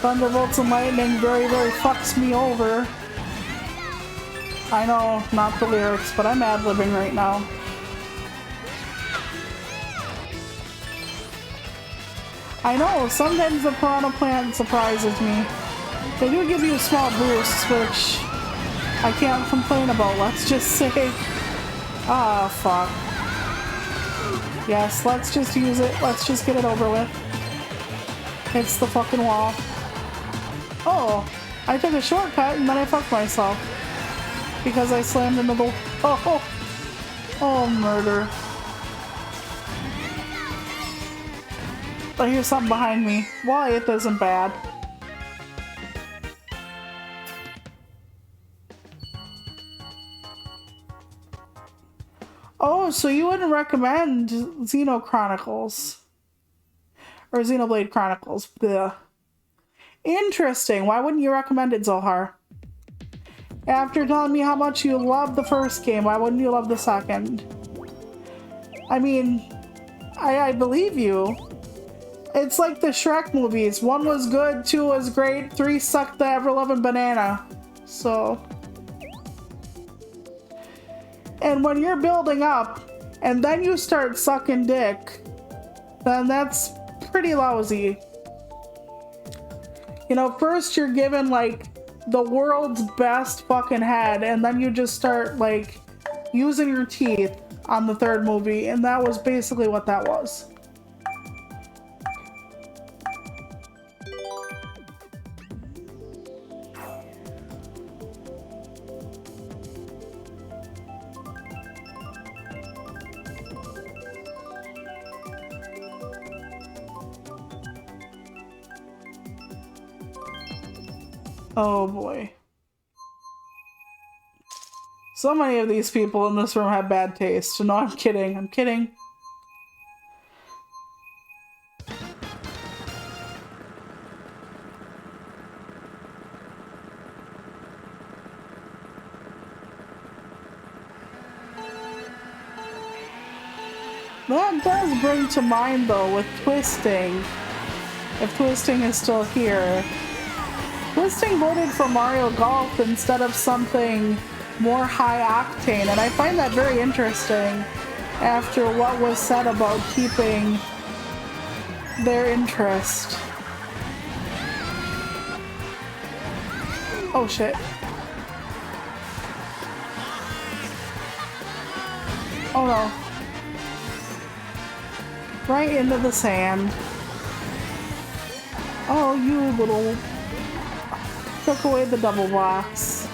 thunderbolts and lightning very, very fucks me over. I know, not the lyrics, but I'm ad-libbing right now. I know, sometimes the piranha plant surprises me. They do give you small boosts, which I can't complain about, let's just say. Ah, fuck. Yes, let's just use it. Let's just get it over with. Hits the fucking wall. Oh, I took a shortcut and then I fucked myself. Because I slammed into the... Oh, murder. I hear something behind me. Why it isn't bad. Oh, so you wouldn't recommend Xeno Chronicles. Or Xenoblade Chronicles. Blech. Interesting. Why wouldn't you recommend it, Zohar? After telling me how much you love the first game, why wouldn't you love the second? I mean, I believe you. It's like the Shrek movies. 1 was good, 2 was great, 3 sucked the ever-loving banana. So... And when you're building up, and then you start sucking dick, then that's pretty lousy. You know, first you're given, like, the world's best fucking head, and then you just start, like, using your teeth on the third movie, and that was basically what that was. Oh boy. So many of these people in this room have bad taste. No, I'm kidding. I'm kidding. That does bring to mind, though, with Twisting. If Twisting is still here. Twisting voted for Mario Golf instead of something more high octane, and I find that very interesting after what was said about keeping their interest. Oh shit. Oh no. Right into the sand. Oh, you little... Took away the double blocks.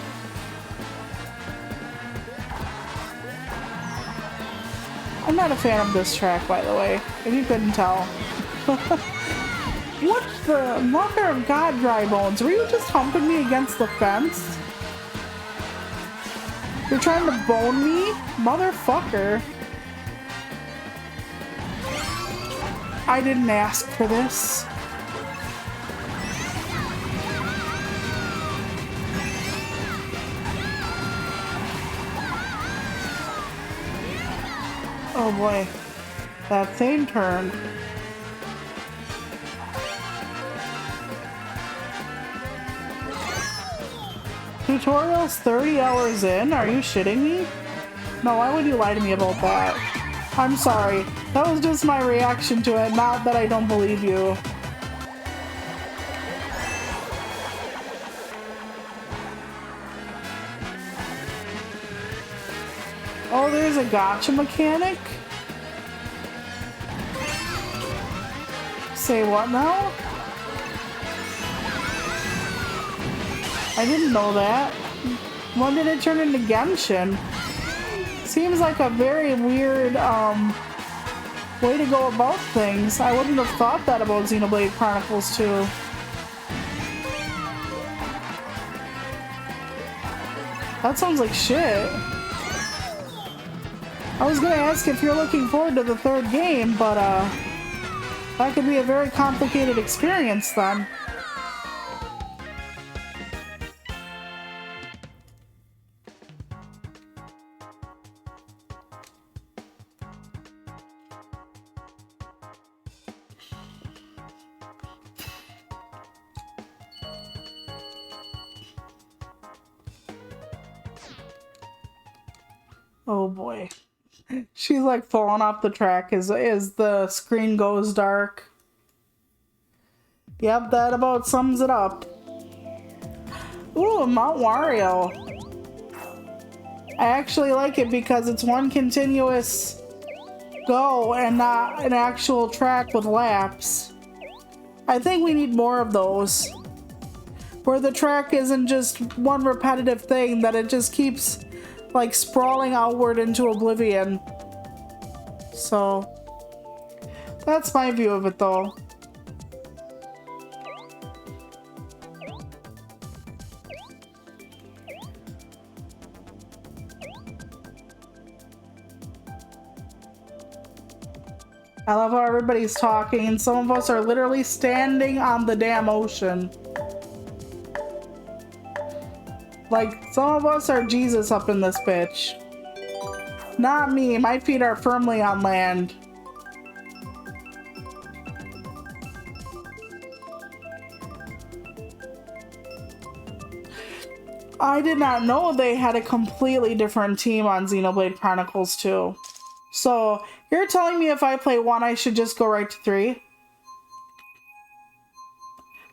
I'm not a fan of this track, by the way, if you couldn't tell. What the mother of God, Dry Bones? Were you just humping me against the fence? You're trying to bone me? Motherfucker. I didn't ask for this. Oh boy, that same turn. Tutorial's 30 hours in? Are you shitting me? No, why would you lie to me about that? I'm sorry. That was just my reaction to it, not that I don't believe you. Oh, there's a gotcha mechanic? Say what now? I didn't know that. When did it turn into Genshin? Seems like a very weird, way to go about things. I wouldn't have thought that about Xenoblade Chronicles 2. That sounds like shit. I was gonna ask if you're looking forward to the third game, but that could be a very complicated experience then. Oh boy. She's like falling off the track as the screen goes dark. Yep, that about sums it up. Ooh, Mount Wario. I actually like it because it's one continuous go and not an actual track with laps. I think we need more of those. Where the track isn't just one repetitive thing, that it just keeps like sprawling outward into oblivion. So that's my view of it though. I love how everybody's talking and some of us are literally standing on the damn ocean. Like, some of us are Jesus up in this bitch. Not me, my feet are firmly on land. I did not know they had a completely different team on Xenoblade Chronicles 2. So, you're telling me if I play 1, I should just go right to 3?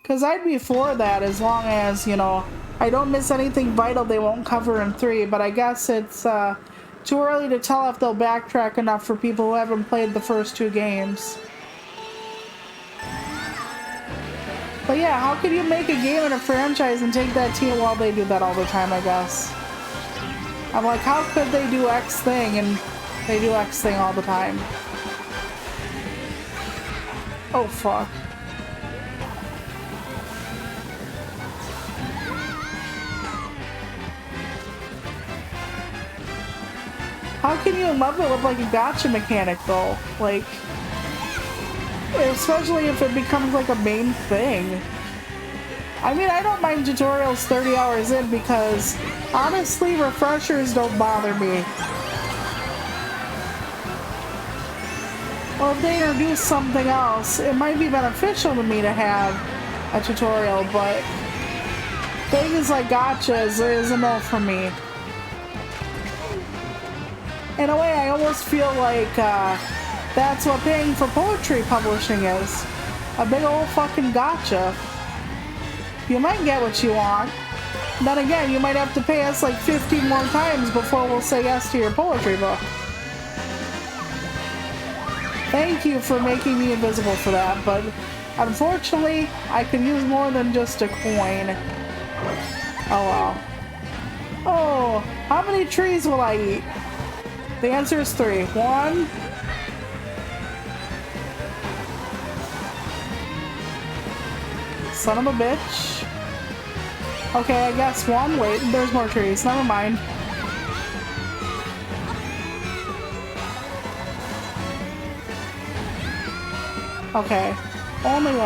Because I'd be for that as long as, you know, I don't miss anything vital they won't cover in 3, but I guess it's too early to tell if they'll backtrack enough for people who haven't played the first 2 games. But yeah, how could you make a game in a franchise and take that team? Well, they do that all the time, I guess. I'm like, how could they do X thing and they do X thing all the time? Oh, fuck. How can you love it with like a gotcha mechanic though? Like, especially if it becomes like a main thing. I mean, I don't mind tutorials 30 hours in because honestly, refreshers don't bother me. Well, if they introduce something else, it might be beneficial to me to have a tutorial, but things like gotchas is a no for me. In a way, I almost feel like that's what paying for poetry publishing is. A big old fucking gotcha. You might get what you want. Then again, you might have to pay us like 15 more times before we'll say yes to your poetry book. Thank you for making me invisible for that, but unfortunately, I could use more than just a coin. Oh well. Oh, how many trees will I eat? The answer is 3. 1. Son of a bitch. Okay, I guess 1. Wait, there's more trees. Never mind. Okay, only 1.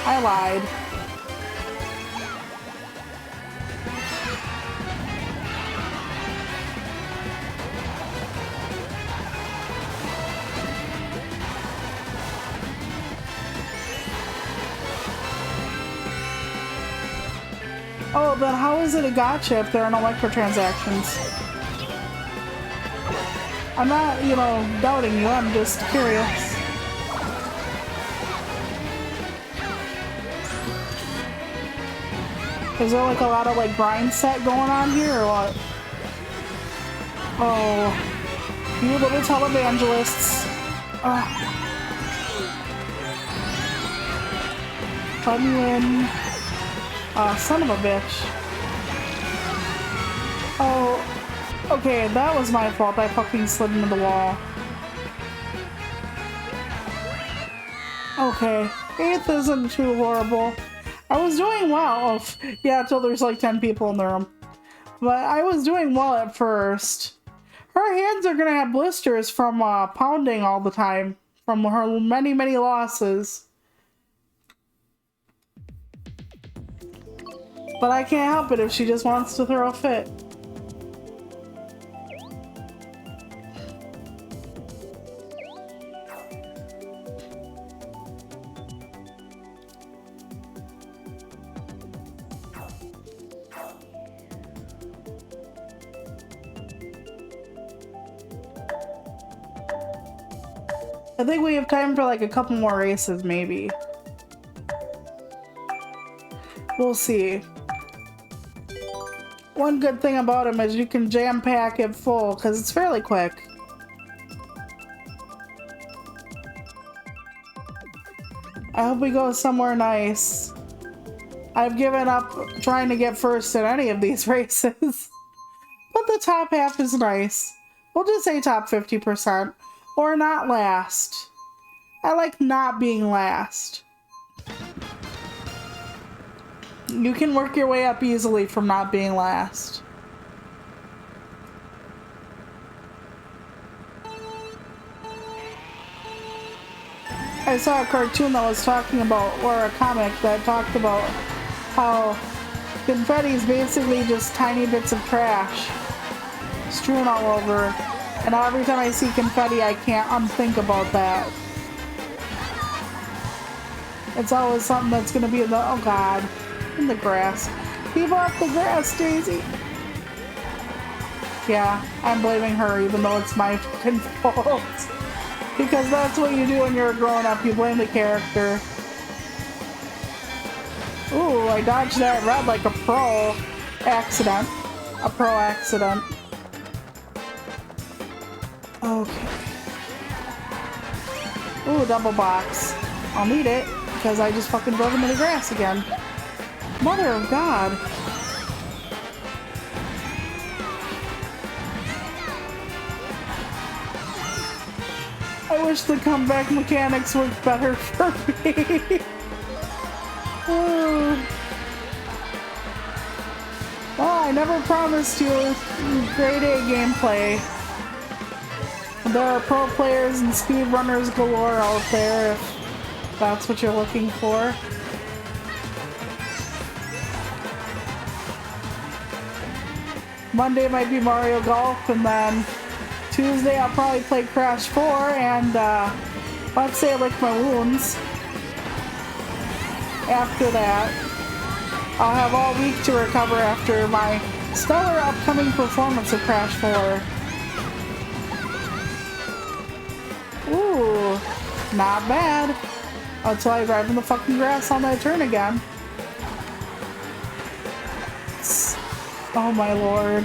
I lied. Oh, then how is it a gotcha if there are no microtransactions? I'm not, you know, doubting you, I'm just curious. Is there like a lot of like grind set going on here or what? Oh, you little televangelists. Let me in. Son of a bitch. Oh, okay, that was my fault. I fucking slid into the wall. Okay, 8th isn't too horrible. I was doing well. Oh, yeah, until there's like 10 people in the room. But I was doing well at first. Her hands are gonna have blisters from pounding all the time. From her many, many losses. But I can't help it if she just wants to throw a fit. I think we have time for like a couple more races, maybe. We'll see. One good thing about them is you can jam pack it full because it's fairly quick. I hope we go somewhere nice. I've given up trying to get first in any of these races. But the top half is nice. We'll just say top 50%. Or not last. I like not being last. You can work your way up easily from not being last. I saw a cartoon that was talking about, or a comic that talked about how confetti is basically just tiny bits of trash strewn all over. And every time I see confetti, I can't unthink about that. It's always something that's gonna be in the, oh god, in the grass. Leave off the grass, Daisy. Yeah, I'm blaming her even though it's my fucking fault. Because that's what you do when you're a grown-up, you blame the character. Ooh, I dodged that red like a pro accident. A pro accident. Okay. Ooh, double box. I'll need it, because I just fucking drove into the grass again. Mother of God. I wish the comeback mechanics worked better for me. Well, I never promised you grade A gameplay. There are pro players and speedrunners galore out there if that's what you're looking for. Monday might be Mario Golf, and then Tuesday I'll probably play Crash 4, and let's say I lick my wounds. After that, I'll have all week to recover after my stellar upcoming performance of Crash 4. Ooh, not bad. Until I drive in the fucking grass on that turn again. Oh my lord.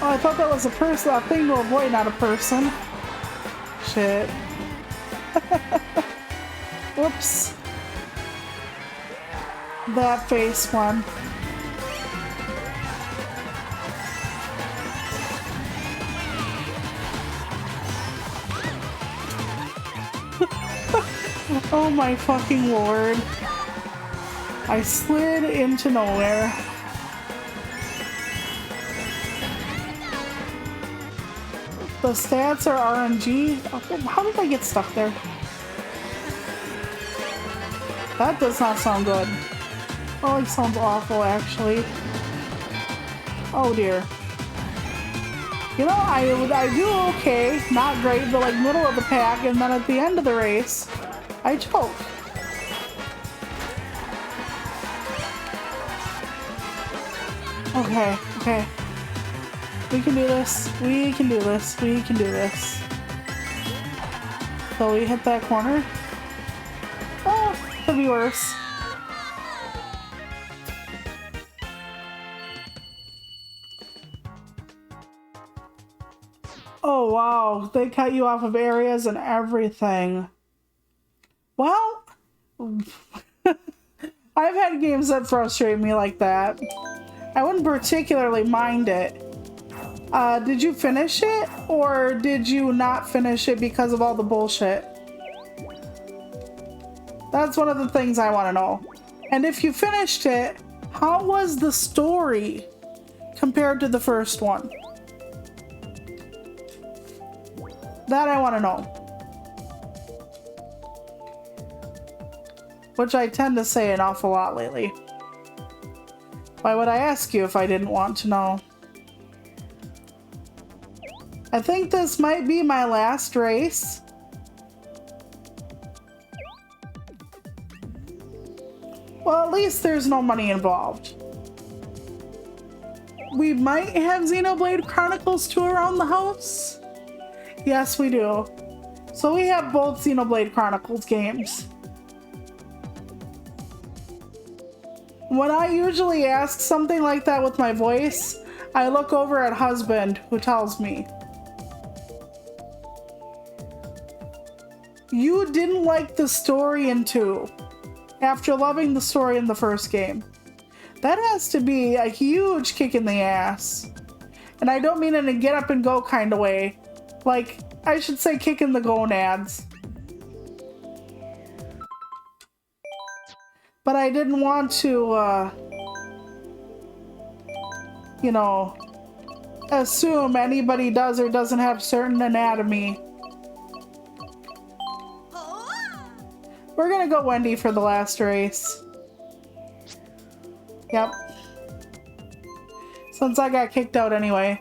Oh, I thought that was a person, a thing to avoid, not a person. Shit. Whoops. That face one. Oh my fucking lord. I slid into nowhere. The stats are RNG. How did I get stuck there? That does not sound good. Oh, it sounds awful, actually. Oh dear. You know, I do okay. Not great, but like middle of the pack, and then at the end of the race, I choke. Okay, okay. We can do this. We can do this. We can do this. So we hit that corner. Oh, could be worse. Oh wow, they cut you off of areas and everything. Well, I've had games that frustrate me like that. I wouldn't particularly mind it. Did you finish it, or did you not finish it because of all the bullshit? That's one of the things I want to know. And if you finished it, how was the story compared to the first one? That I want to know. Which I tend to say an awful lot lately. Why would I ask you if I didn't want to know? I think this might be my last race. Well, at least there's no money involved. We might have Xenoblade Chronicles 2 around the house. Yes, we do. So we have both Xenoblade Chronicles games. When I usually ask something like that with my voice, I look over at husband, who tells me, "You didn't like the story in 2 after loving the story in the first game." That has to be a huge kick in the ass. And I don't mean in a get up and go kind of way. Like, I should say kick in the gonads. But I didn't want to, you know, assume anybody does or doesn't have certain anatomy. We're gonna go Wendy for the last race. Yep. Since I got kicked out anyway.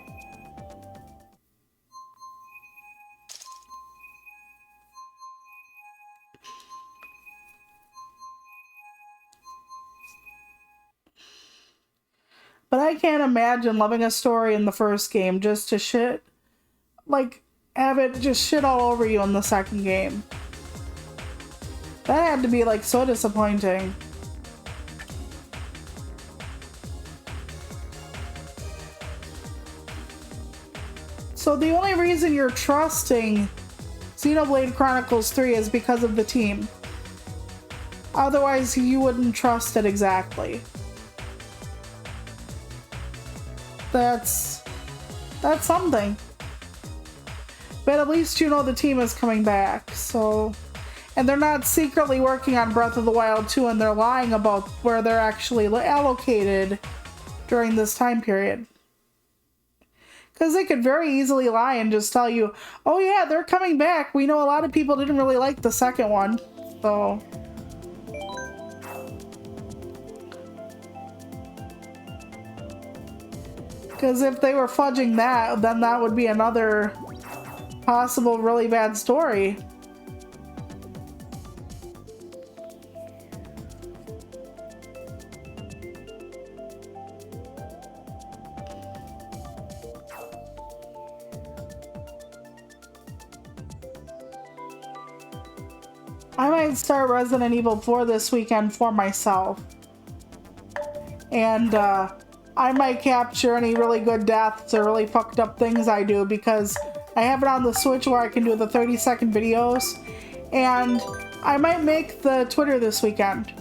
But I can't imagine loving a story in the first game just to shit, like, have it just shit all over you in the second game. That had to be, like, so disappointing. So the only reason you're trusting Xenoblade Chronicles 3 is because of the team. Otherwise, you wouldn't trust it exactly. That's something. But at least you know the team is coming back, so... And they're not secretly working on Breath of the Wild 2, and they're lying about where they're actually allocated during this time period. Because they could very easily lie and just tell you, oh yeah, they're coming back. We know a lot of people didn't really like the second one. So... Because if they were fudging that, then that would be another possible really bad story. I might start Resident Evil 4 this weekend for myself. And I might capture any really good deaths or really fucked up things I do, because I have it on the Switch where I can do the 30-second videos. And I might make the Twitter this weekend.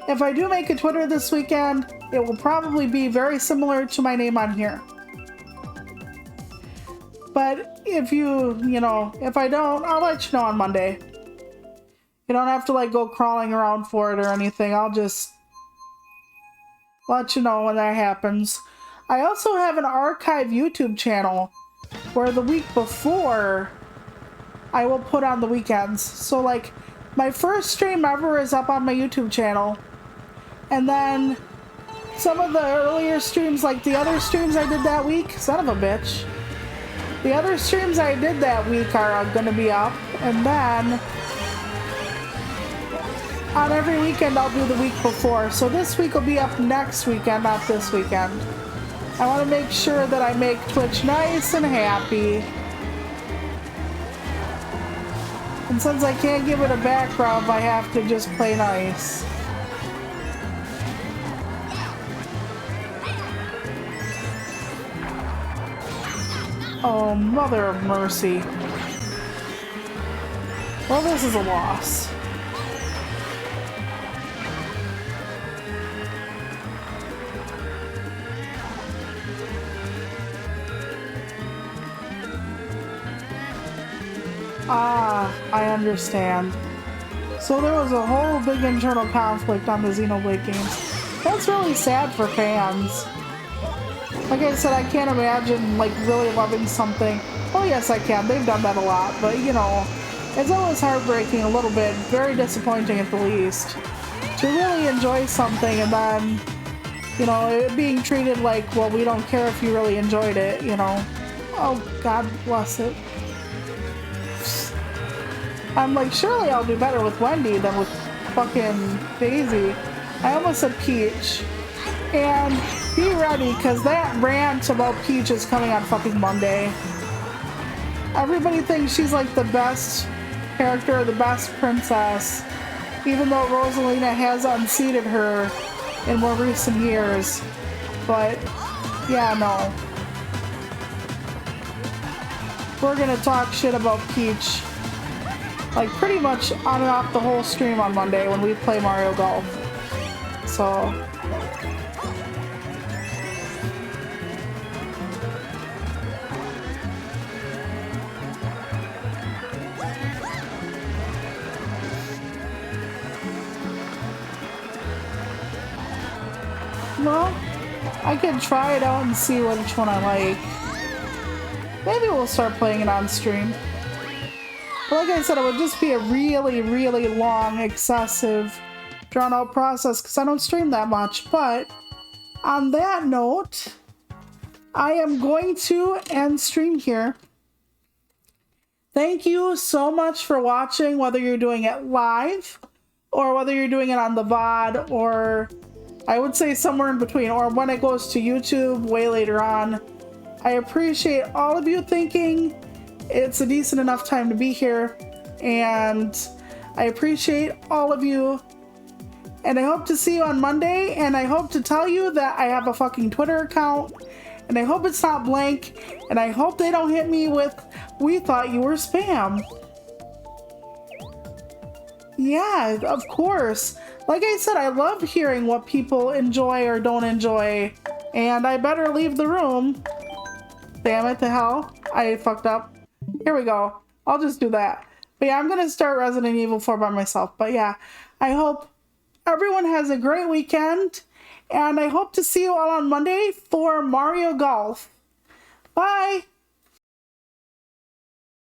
If I do make a Twitter this weekend, it will probably be very similar to my name on here. But if if I don't, I'll let you know on Monday. You don't have to like go crawling around for it or anything. I'll just let you know when that happens. I also have an archive YouTube channel where the week before I will put on the weekends. So like my first stream ever is up on my YouTube channel. And then some of the earlier streams, like the other streams I did that week, son of a bitch. The other streams I did that week are gonna be up. And then on every weekend I'll do the week before. So this week will be up next weekend, not this weekend. I want to make sure that I make Twitch nice and happy. And since I can't give it a background, I have to just play nice. Oh, mother of mercy. Well, this is a loss. Ah, I understand. So there was a whole big internal conflict on the Xenoblade games. That's really sad for fans. Like I said, I can't imagine like really loving something. Oh yes, I can. They've done that a lot, but you know, it's always heartbreaking a little bit, very disappointing at the least, to really enjoy something and then, you know, it being treated like, well, we don't care if you really enjoyed it, you know. Oh, God bless it. I'm like, surely I'll do better with Wendy than with fucking Daisy. I almost said Peach. And be ready, because that rant about Peach is coming on fucking Monday. Everybody thinks she's like the best character, the best princess, even though Rosalina has unseated her in more recent years. But, yeah, no. We're gonna talk shit about Peach, like, pretty much on and off the whole stream on Monday when we play Mario Golf. So... well, I could try it out and see which one I like. Maybe we'll start playing it on stream. But like I said, it would just be a really, really long, excessive, drawn-out process because I don't stream that much. But on that note, I am going to end stream here. Thank you so much for watching, whether you're doing it live or whether you're doing it on the VOD, or I would say somewhere in between, or when it goes to YouTube way later on. I appreciate all of you thinking it's a decent enough time to be here, and I appreciate all of you, and I hope to see you on Monday, and I hope to tell you that I have a fucking Twitter account, and I hope it's not blank, and I hope they don't hit me with, "We thought you were spam." Yeah, of course. Like I said, I love hearing what people enjoy or don't enjoy, and I better leave the room. Damn it to hell. I fucked up. Here we go. I'll just do that. But yeah, I'm going to start Resident Evil 4 by myself. But yeah, I hope everyone has a great weekend, And I hope to see you all on Monday for Mario Golf. Bye!